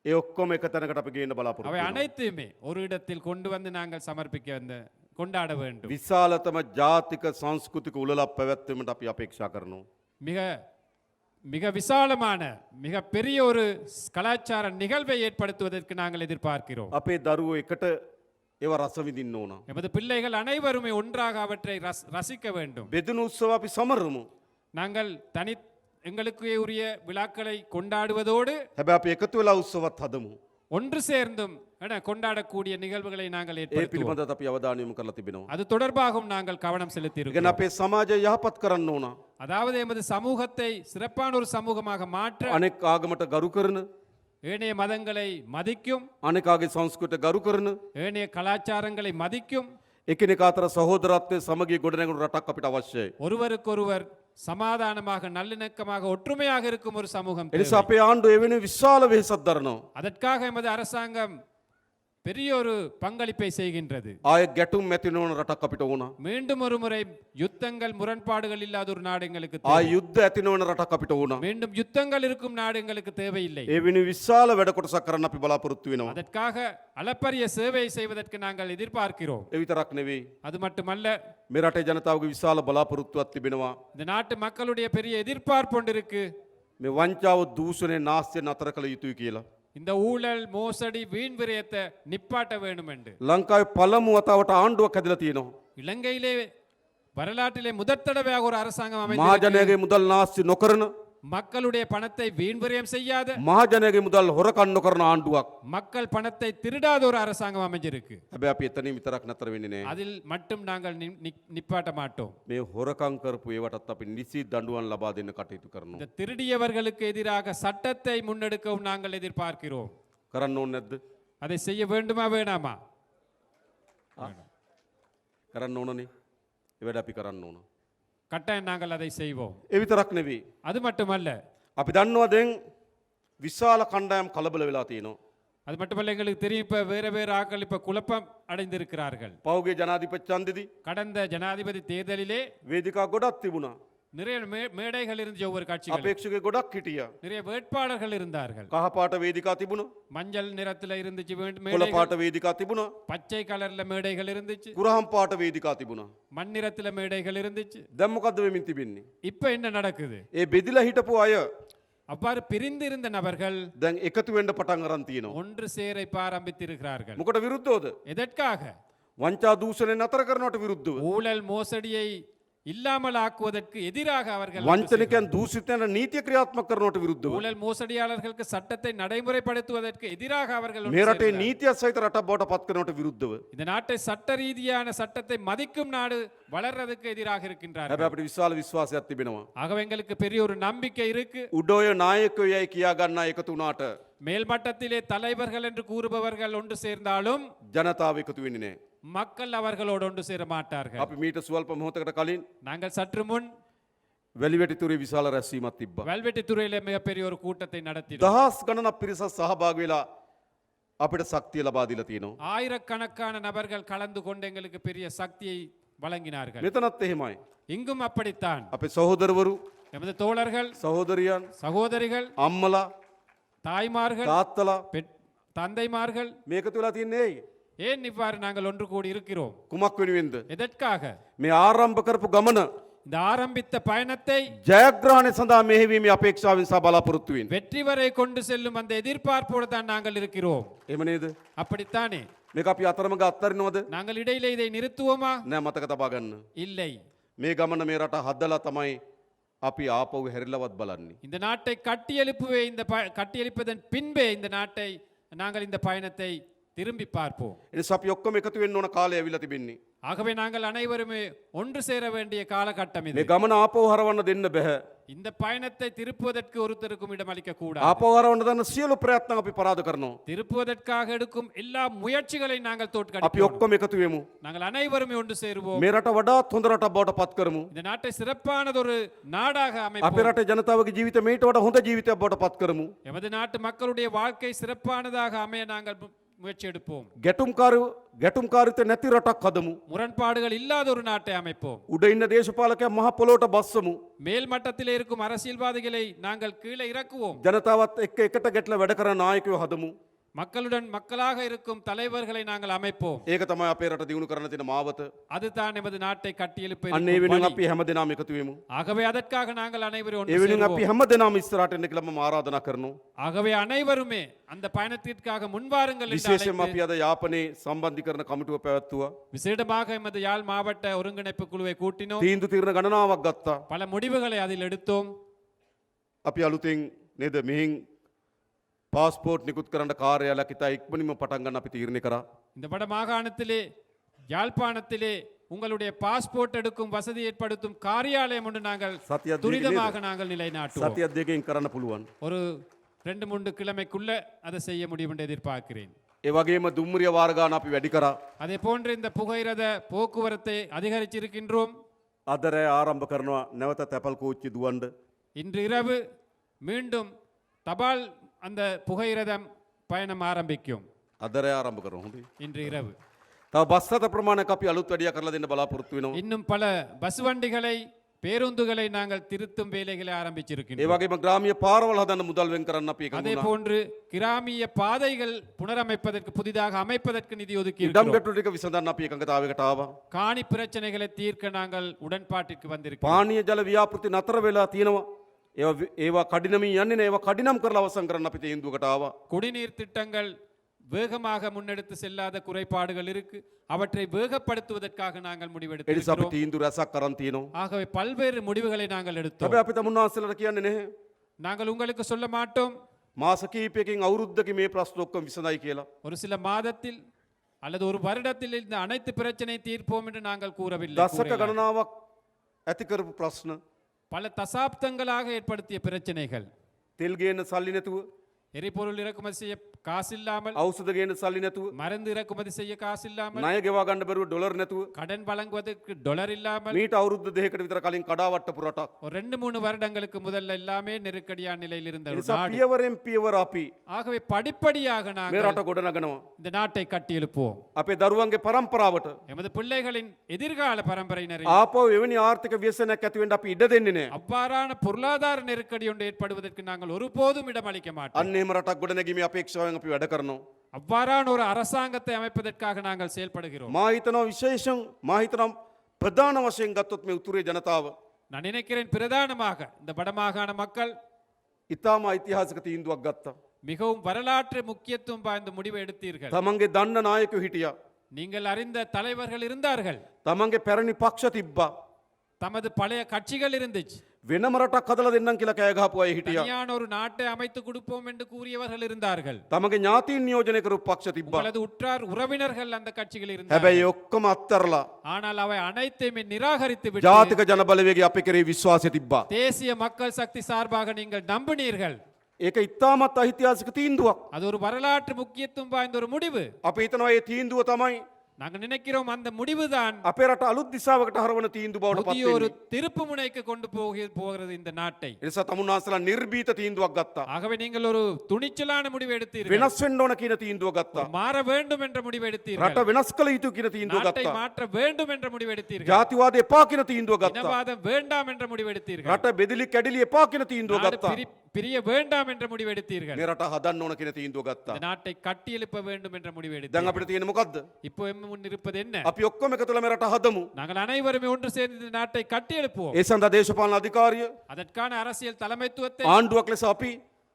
ඒ ඔක්කොම එක තැනකට අපි ගේන්න
அவை
බලාපොරොත්තු වෙනවා.
அனைத்துமே ஒரு இடத்தில் கொண்டு வந்து நாங்கள் சமர்ப்பிக்க கொண்டாட வேண்டும்.
විශාලතම ජාතික සංස්කෘතික උළෙලක් පැවැත්වීමට අපි අපේක්ෂා කරනවා.
மிக மிக விசாலமான மிக பெரிய ஒரு கலாச்சார நிகழ்வை ஏற்படுத்துவதற்கு நாங்கள் எதிர்பார்க்கிறோம்.
අපේ දරුවෝ එකට ඒව රස විඳින්න ඕන.
எமது பிள்ளைகள் அனைவருமே ஒன்றாக அவற்றை ரசிக்க வேண்டும்.
බෙදුණු උත්සව අපි සමරමු.
நாங்கள் எங்களுக்கு உரிய விழாக்களை கொண்டாடுவதோடு
හැබැයි අපි එකතු වෙලා උත්සවත් හදමු.
ஒன்று சேர்ந்தும் கொண்டாடக்கூடிய நிகழ்வுகளை நாங்கள்
ඒ
ஏற்படுத்துவோம்.
පිළිබඳව අපි අවධානය යොමු කරලා තිබෙනවා.
அது தொடர்பாகவும் நாங்கள் கவனம்
ඉතින්
செலுத்தியிருக்கிறோம்.
අපේ සමාජය යහපත් කරන්න ඕන.
அதாவது எமது சமூகத்தை சிறப்பான ஒரு சமூகமாக மாற்ற
අනෙක් ආගමට ගරු කරන,
ஏனைய மதங்களை மதிக்கும்,
අනෙකාගේ සංස්කෘතියට ගරු කරන,
ஏனைய கலாச்சாரங்களை மதிக்கும்,
එකිනෙකා අතර සහෝදරත්වයේ සමගිය ගොඩනැගුණු රටක් අපිට අවශ්‍යයි.
ஒருவருக்கொருவர் சமாதானமாக நல்லிணக்கமாக ஒற்றுமையாக இருக்கும் ஒரு சமூகம்
ඒ නිසා
தேவை.
අපේ ආණ්ඩුව එවැනි විශාල වෙහෙසක් දරනවා.
அதற்காக எமது அரசாங்கம் பெரிய ஒரு பங்களிப்பை செய்கின்றது.
ආයෙ ගැටුම් ඇති නොවන රටක් අපිට ඕන.
மீண்டும் ஒரு முறை யுத்தங்கள் முரண்பாடுகள் இல்லாத ஒரு நாடு எங்களுக்கு
ආයෙ
தேவை.
යුද්ධ ඇති නොවන රටක් අපිට ඕන.
மீண்டும் யுத்தங்கள் இருக்கும் நாடு எங்களுக்கு தேவையில்லை.
ඒ වෙනුවෙන් විශාල වැඩ කොටසක් කරන්න අපි බලාපොරොත්තු වෙනවා.
அதற்காக அளப்பரிய சேவை செய்வதற்கு நாங்கள் எதிர்பார்க்கிறோம்.
ඒ විතරක් නෙවෙයි.
அது மட்டுமல்ல,
මේ රටේ ජනතාවගේ විශාල බලාපොරොත්තුවක් තිබෙනවා.
இந்த நாட்டு மக்களுடைய பெரிய எதிர்பார்ப்பு ஒன்று இருக்கு.
මේ වංචාව දූෂණය නාස්තිය නතර කළ යුතුයි කියලා.
இந்த ஊழல் மோசடி வீண் விரயத்தை நிப்பாட்ட வேண்டும் என்று
ලංකාවේ පළමු වතාවට ආණ්ඩුවක් හැදලා තියෙනවා.
இலங்கையிலே வரலாற்றிலே முதற் தடவையாக ஒரு அரசாங்கம் அமைந்து
මහජනයාගේ මුදල් නාස්ති නොකරන
மக்களுடைய பணத்தை வீண் விரயம் செய்யாத
මහජනයාගේ මුදල් හොරකම් නොකරන ආණ්ඩුවක්.
மக்கள் பணத்தை திருடாத ஒரு அரசாங்கம் அமைஞ்சிருக்கு.
හැබැයි අපි එතනින් විතරක් නතර වෙන්නේ නැහැ.
அதில் மட்டும் நாங்கள் நிப்பாட்ட மாட்டோம்.
මේ හොරකම් කරපු ඒවටත් අපි නිසි දඬුවම් ලබා දෙන්න කටයුතු කරනවා.
இந்த திருடியவர்களுக்கு எதிராக சட்டத்தை முன்னெடுக்கவும் நாங்கள் எதிர்பார்க்கிறோம்.
කරන්න ඕනේ නැද්ද?
அதை செய்ய வேண்டுமா வேணாமா?
කරන්න ඕනනේ. ඒ වැඩ අපි කරන්න ඕන.
கட்டாயம் நாங்கள் அதை செய்வோம்.
ඒ විතරක් නෙවෙයි.
அது மட்டுமல்ல,
අපි දන්නවා දැන් විශාල කණ්ඩායම් කලබල වෙලා තියෙනවා.
அது மட்டுமல்ல, எங்களுக்கு தெரியும் இப்ப வேற வேற ஆட்கள் இப்ப குழப்பம் அடைந்திருக்கிறார்கள்.
පෞගේ ජනාධිපති ඡන්දෙදී
கடந்த ஜனாதிபதி தேர்தலிலே
වේදිකා ගොඩක් තිබුණා.
நிறைய மேடைகள் இருந்துச்சு, ஒவ்வொரு கட்சிகள்
අපේක්ෂක ගොඩක් හිටියා.
நிறைய வேட்பாளர்கள் இருந்தார்கள்.
කහ පාට වේදිකා තිබුණා.
மஞ்சள் நிறத்துல இருந்துச்சு
කොළ
மேடைகள்,
පාට වේදිකා තිබුණා.
பச்சை கலர்ல மேடைகள் இருந்துச்சு,
කුරහම් පාට වේදිකා තිබුණා.
மண்ணிறத்துல மேடைகள் இருந்துச்சு.
දැන් මොකද්ද වෙමින් තිබෙන්නේ?
இப்ப என்ன நடக்குது?
ඒ බෙදිලා හිටපු අය
அவ்வாறு பிரிந்து இருந்த நபர்கள்
දැන් එකතු වෙන්න පටන් අරන් තියෙනවා.
ஒன்று சேர இப்ப ஆரம்பித்திருக்கிறார்கள்.
මොකට විරුද්ධවද?
எதற்காக?
වංචා දූෂණය නතර කරනවට විරුද්ධව.
ஊழல் மோசடியை இல்லாமல் ஆக்குவதற்கு எதிராக அவர்கள்
වංචනිකයන් දූෂිතයන් නීතිය ක්‍රියාත්මක කරනවට විරුද්ධව.
ஊழல் மோசடியாளர்களுக்கு சட்டத்தை நடைமுறைப்படுத்துவதற்கு எதிராக அவர்கள் ஒன்று
මේ රටේ
சேர்ந்தார்கள்.
නීතිය සහිත රටක් බවට පත් කරනවට විරුද්ධව.
இந்த நாட்டை சட்ட ரீதியான சட்டத்தை மதிக்கும் நாடு வளர்றதுக்கு எதிராக இருக்கின்றார்கள்.
හැබැයි අපිට විශාල විශ්වාසයක් තිබෙනවා.
ஆகவே எங்களுக்கு பெரிய ஒரு நம்பிக்கை இருக்கு.
උඩෝය නායකයෝයි කියා ගන්න එකතු වුණාට
மேல்மட்டத்திலே தலைவர்கள் என்று கூறுபவர்கள் ஒன்று சேர்ந்தாலும்
ජනතාව එකතු වෙන්නේ නැහැ.
மக்கள் அவர்களோடு ஒன்று சேர மாட்டார்கள்.
අපි මීට සුවල්ප මොහොතකට කලින්
நாங்கள் சற்று முன்
වැලිවැටිතුරේ විශාල රැස්වීමක් තිබ්බා.
வல்வெட்டித்துறையிலே மிகப்பெரிய ஒரு கூட்டத்தை நடத்தினோம்.
දහස් ගණනක් පිරිසක් සහභාගී වෙලා අපිට ශක්තිය ලබා දීලා තියෙනවා.
ஆயிரக்கணக்கான நபர்கள் கலந்து கொண்டு எங்களுக்கு பெரிய சக்தியை வழங்கினார்கள்.
මෙතනත් එහෙමයි.
இங்கும் அப்படித்தான்.
අපේ සහෝදරවරු,
எமது தோழர்கள்,
සහෝදරියන්,
சகோதரிகள்,
අම්මලා,
தாய்மார்கள்,
තාත්තලා
தந்தைமார்கள்,
මේකතු වෙලා තියන්නේ ඇයි?
ஏன் இவ்வாறு நாங்கள் ஒன்று கூடி இருக்கிறோம்?
කුමක් වෙනුවෙන්ද?
எதற்காக?
මේ ආරම්භ කරපු ගමන
இந்த ஆரம்பித்த பயணத்தை
ජයග්‍රහණය සඳහා මෙහෙවීමේ අපේක්ෂාවෙන් සහ බලාපොරොත්තු වෙන්නේ.
வெற்றி வரை கொண்டு செல்லும் அந்த எதிர்பார்ப்போடு தான் நாங்கள் இருக்கிறோம்.
එහෙම නේද?
அப்படித்தானே?
මේක අපි අතරමඟ අත්හරිනවද?
நாங்கள் இடையிலே இதை நிறுத்துவோமா?
නෑ, මතක තබා ගන්න.
இல்லை.
මේ ගමන මේ රට හදලා තමයි අපි ආපහු හැරිලවත් බලන්නේ.
இந்த நாட்டை கட்டியெழுப்பதன் பின்பே இந்த நாட்டை நாங்கள் இந்த பயணத்தை திரும்பி பார்ப்போம்.
එනිසා අපි ඔක්කොම එකතු වෙන්න ඕන කාලය ඇවිල්ලා තිබෙන්නේ.
ஆகவே நாங்கள் அனைவருமே ஒன்று சேர வேண்டிய காலகட்டம்
මේ
இது.
ගමන ආපහු හරවන්න දෙන්න බෑ.
இந்த பயணத்தை திருப்புவதற்கு ஒருத்தருக்கும் இடமளிக்க கூடாது.
ආපහු හරවන්න දන්න සියලු ප්‍රයත්න අපි පරාද කරනවා.
திருப்புவதற்காக எடுக்கும் எல்லா முயற்சிகளை நாங்கள்
අපි
தோற்கடிப்போம்.
ඔක්කොම එකතු වෙමු.
நாங்கள் அனைவருமே ஒன்று சேருவோம்.
මේ රට වඩාත් හොඳ රටක් බවට පත් කරමු.
இந்த நாட்டை சிறப்பானதொரு நாடாக
අපේ
அமைப்போம்.
රටේ ජනතාවගේ ජීවිත මේට වඩා හොඳ ජීවිතයක් බවට පත් කරමු.
எமது நாட்டு மக்களுடைய வாழ்க்கை சிறப்பானதாக அமைய நாங்கள் முயற்சி எடுப்போம்.
ගැටුම්කාරීත්වය නැති රටක් හදමු.
முரண்பாடுகள் இல்லாத ஒரு நாட்டை அமைப்போம்.
උඩ ඉන්න දේශපාලකයන් මහ පොළොවට බස්සමු.
மேல் மட்டத்திலே இருக்கும் அரசியல்வாதிகளை நாங்கள் கீழே இறக்குவோம்.
ජනතාවත් එක්ක එකට ගැටලා වැඩ කරන නායකයෝ හදමු.
மக்களுடன் மக்களாக இருக்கும் தலைவர்களை நாங்கள் அமைப்போம்.
ඒක තමයි අපේ රට දියුණු කරන්න තියෙන මාවත.
அதுதான் எமது நாட்டை கட்டியெழுப்ப
අන්න ඒ වෙනුවෙන් අපි හැමදෙනාම එකතු වෙමු.
ஆகவே அதற்காக நாங்கள் அனைவரும்
ඒ
ஒன்று
වෙනුවෙන් අපි
சேருவோம்.
හැමදෙනාම ඉස්සරහට එන්න කියලා මම ආරාධනා කරනවා.
ஆகவே அனைவருமே அந்த பயணத்திற்காக முன்வாருங்கள் என்று
විශේෂයෙන්ම
அழைத்து,
අපි අද යාපනයේ සම්බන්ධීකරණ කමිටුව පැවැත්තුවා.
விசேடமாக எமது யாழ் மாவட்ட ஒருங்கிணைப்பு குழுவை கூட்டினோம்.
තීන්දුව తీරන ගණනාවක් ගත්තා.
பல முடிவுகளை அதில் எடுத்தோம்.
අපි අලුතෙන් නේද මෙහින් පාස්පෝර්ට් නිකුත් කරන්න කාර්යාලයක් ඉතා ඉක්මනින්ම පටන් ගන්න අපි තීරණය කරා.
இந்த வட மாகாணத்திலே யாழ்ப்பாணத்திலே உங்களுடைய பாஸ்போர்ட் எடுக்கும் வசதி ஏற்படுத்தும் காரியாலயம் ஒன்று நாங்கள்
සතියක් දෙකකින්
துரிதமாக நாங்கள் நிலைநாட்டுவோம்.
සතියක් දෙකකින් කරන්න පුළුවන්.
ஒரு 2-3 கிழமைக்குள்ள அதை செய்ய முடியும் என்று எதிர்பார்க்கிறேன்.
ඒ වගේම දුම්රිය වාර ගාන අපි වැඩි කරා.
அதே போன்று இந்த புகையிரத போக்குவரத்தை அதிகரிச்சிருக்கின்றோம்.
අද රෑ ආරම්භ කරනවා නැවත තැපල් කෝච්චි දුවන්න.
இன்று இரவு மீண்டும் தபால் அந்த புகையிரதம் பயணம் ஆரம்பிக்கும்.
අද රෑ ආරම්භ කරනවා. හොඳයි.
இன்று இரவு
තව බස් රථ ප්‍රමාණයක් අපි අලුත් වැඩියා කරලා දෙන්න බලාපොරොත්තු වෙනවා.
இன்னும் பல பஸ் வண்டிகளை பேருந்துகளை நாங்கள் திருத்தும் வேலைகளை
ඒ
ஆரம்பிச்சிருக்கின்றோம்.
වගේම ග්‍රාමීය පාරවල් හදන්න මුදල් වෙන් කරන්න අපි එකතු
அதே
වුණා.
போன்று கிராமிய பாதைகள் புனரமைப்பதற்கு புதிதாக அமைப்பதற்கு நிதி ஒதுக்கி
ඉඩම්
இருக்கிறோம்.
ගැටලු ටික විසඳන්න අපි එකඟතාවයකට ආවා.
காணி பிரச்சனைகளை தீர்க்க நாங்கள் உடன்பாட்டிற்கு வந்திருக்கிறோம்.
පානීය ජල ව්‍යාපෘති නතර වෙලා තියෙනවා. ඒවා කඩිනමින් යන්නේ නෑ. ඒවා කඩිනම් කරලා අවසන් කරන්න අපි තීන්දුවකට ආවා.
குடிநீர் திட்டங்கள் வேகமாக முன்னெடுத்து செல்லாத குறைபாடுகள் இருக்கு அவற்றை வேகப்படுத்துவதற்காக நாங்கள்
ඒ නිසා අපි
முடிவெடுத்திருக்கிறோம்
තීන්දුව රැසක් අරන් තියෙනවා.
ஆகவே பல்வேறு முடிவுகளை நாங்கள் எடுத்தோம்
හැබැයි අපි තමුන්වහන්සේලාට කියන්නේ නැහැ.
நாங்கள் உங்களுக்கு சொல்ல மாட்டோம்
මාස කීපයකින් අවුරුද්දකින් මේ ප්‍රශ්න ඔක්කොම විසඳයි කියලා.
ஒரு சில மாதத்தில் அல்லது ஒரு வருடத்தில் இந்த அனைத்து பிரச்சனை தீர்ப்போம் என்று நாங்கள் கூறவில்லை
දශක
கூறவில்லை.
ගණනාවක් ඇති කරපු ප්‍රශ්න.
பல தசாப்தங்களாக ஏற்படுத்திய பிரச்சனைகள்
තෙල් ගේන්න සල්ලි නැතුව,
எரிபொருள் இறக்குமதி செய்ய காசில்லாமல்
ஔෂධ ගේන්න සල්ලி නැතුව,
மருந்து இறக்குமதி செய்ய காசில்லாமல்
ණය ගෙවා ගන්න බැරුව ඩොලර් නැතුව
கடன் வழங்குவதற்கு டாலர் இல்லாமல்
මීට අවුරුද්ද දෙකකට විතර කලින් කඩාවට්ටපු රටක්.
ஒரு 2-3 வருடங்களுக்கு முதல்ல எல்லாமே நெருக்கடியான நிலையில் இருந்த
ඒ
ஒரு
නිසා
நாடு.
පියවරෙන් පියවර අපි
ஆகவே படிப்படியாக
මේ
நாங்கள்
රට ගොඩනගනවා.
இந்த நாட்டை கட்டி எழுப்புவோம்
අපේ දරුවන්ගේ පරම්පරාවට
எமது பிள்ளைகளின் எதிர்கால பரம்பரையினரை
ආපහු එවැනි ආර්ථික ව්‍යසනයක් ඇති වෙන්න අපි ඉඩ දෙන්නේ නැහැ.
அவ்வாறான பொருளாதார நெருக்கடி ஒன்று ஏற்படுவதற்கு நாங்கள் ஒருபோதும் இடமளிக்க மாட்டோம்
අන්න එහෙම රටක් ගොඩනැගීමේ අපේක්ෂාවෙන් අපි වැඩ කරනවා.
அவ்வாறான ஒரு அரசாங்கத்தை அமைப்பதற்காக நாங்கள் செயல்படுகிறோம்
මා හිතනවා විශේෂයෙන් මා හිතනවා ප්‍රධාන වශයෙන් ගත්තොත් මේ උතුරේ ජනතාව
நான் நினைக்கிறேன் பிரதானமாக இந்த வடமாகாண மக்கள்
ඉතාම ඓතිහාසික තීන්දුවක් ගත්තා.
மிகவும் வரலாற்று முக்கியத்துவம் வாய்ந்த முடிவை எடுத்தீர்கள்
තමන්ගේ දන්න නායකයෝ හිටියා.
நீங்கள் அறிந்த தலைவர்கள் இருந்தார்கள்
තමන්ගේ පැරණි පක්ෂ තිබ්බා.
தமது பழைய கட்சிகள் இருந்துச்சு
වෙනම රටක් හදලා දෙන්නම් කියලා කෑ ගහපු අය හිටියා.
தனியான ஒரு நாட்டை அமைத்து கொடுப்போம் என்று கூறியவர்கள் இருந்தார்கள்
තමන්ගේ ඥාතීන් නියෝජනය කරපු පක්ෂ තිබ්බා.
உங்களது உற்றார் உறவினர்கள் அந்த கட்சிகள்
හැබැයි
இருந்தார்கள்
ඒ ඔක්කොම අත්තරලා
ஆனால் அவை அனைத்தையுமே நிராகரித்து விட்டு
ජාතික ජන බලවේගයේ අපේ කෙරේ විශ්වාසය තිබ්බා.
தேசிய மக்கள் சக்தி சார்பாக நீங்கள் நம்பினீர்கள்
ඒක ඉතාමත් ඓතිහාසික තීන්දුවක්.
அது ஒரு வரலாற்று முக்கியத்துவம் வாய்ந்த ஒரு முடிவு
අපි හිතනවා මේ තීන්දුව තමයි
நாங்கள் நினைக்கிறோம் அந்த முடிவுதான்
අපේ රට අලුත් දිශාවකට හරවන තීන්දුව බවට පත්
புதிய ஒரு
වෙන්නේ.
திருப்பு முனைக்கு கொண்டு போகிறது இந்த நாட்டை
ඒ නිසා තමුන්වහන්සේලා නිර්භීත තීන්දුවක් ගත්තා.
ஆகவே நீங்கள் ஒரு துணிச்சலான முடிவு எடுத்தீர்கள்
වෙනස් වෙන්න ඕන කියන තීන්දුව ගත්තා.
மாற வேண்டும் என்ற முடிவு எடுத்தீர்கள்
රට වෙනස් කළ යුතු කියන තීන්දුව
நாட்டை
ගත්තා.
மாற்ற வேண்டும் என்ற முடிவு எடுத்தீர்கள்
ජාතිවාද එපා කියන තීන්දුව ගත්තා.
இனவாதம் வேண்டாம் என்ற முடிவு எடுத்தீர்கள்
රට බෙදිලි කැඩිලි එපා කියන තීන්දුව
நாடு
ගත්තා.
பிரிய வேண்டாம் என்ற முடிவு எடுத்தீர்கள்
මේ රට හදන්න ඕන කියන තීන්දුව ගත්තා.
இந்த நாட்டை கட்டி எழுப்ப வேண்டும் என்ற முடிவு
දැන්
எடுத்தீர்கள்
අපිට තියෙන මොකද්ද?
இப்போ எம் முன் இருப்பது என்ன
අපි ඔක්කොම එකතුලා මේ රට හදමු.
நாங்கள் அனைவருமே ஒன்று சேர்ந்து இந்த நாட்டை கட்டி எழுப்புவோம்
ඒ සඳහා දේශපාලන අධිකාරිය
அதற்கான அரசியல் தலைமைத்துவத்தை
ආණ්ඩුවක් ලෙස අපි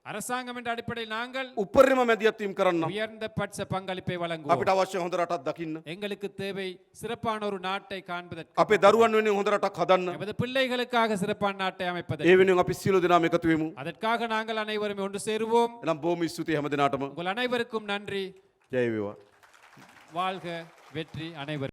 அரசாங்கம் என்ற அடிப்படையில் நாங்கள்
උපරිම මැදිහත්වීම් කරන්න.
உயர்ந்த பட்ச பங்களிப்பை வழங்குவோம்
අපිට අවශ්‍ය හොඳ රටක් දකින්න.
எங்களுக்கு தேவை சிறப்பான ஒரு நாட்டை காண்பதற்கு
අපේ දරුවන් වෙනුවෙන් හොඳ රටක් හදන්න.
எமது பிள்ளைகளுக்காக சிறப்பான நாட்டை
ඒ
அமைப்பதற்கு
වෙනුවෙන් අපි සියලු දෙනාම එකතු වෙමු.
அதற்காக நாங்கள் அனைவரும் ஒன்று சேருவோம்
එනම් බොහොම ස්තුතියි හැම දිනාටම.
உங்கள் அனைவருக்கும் நன்றி
ජය වේවා.
வாழ்க வெற்றி அனைவரும்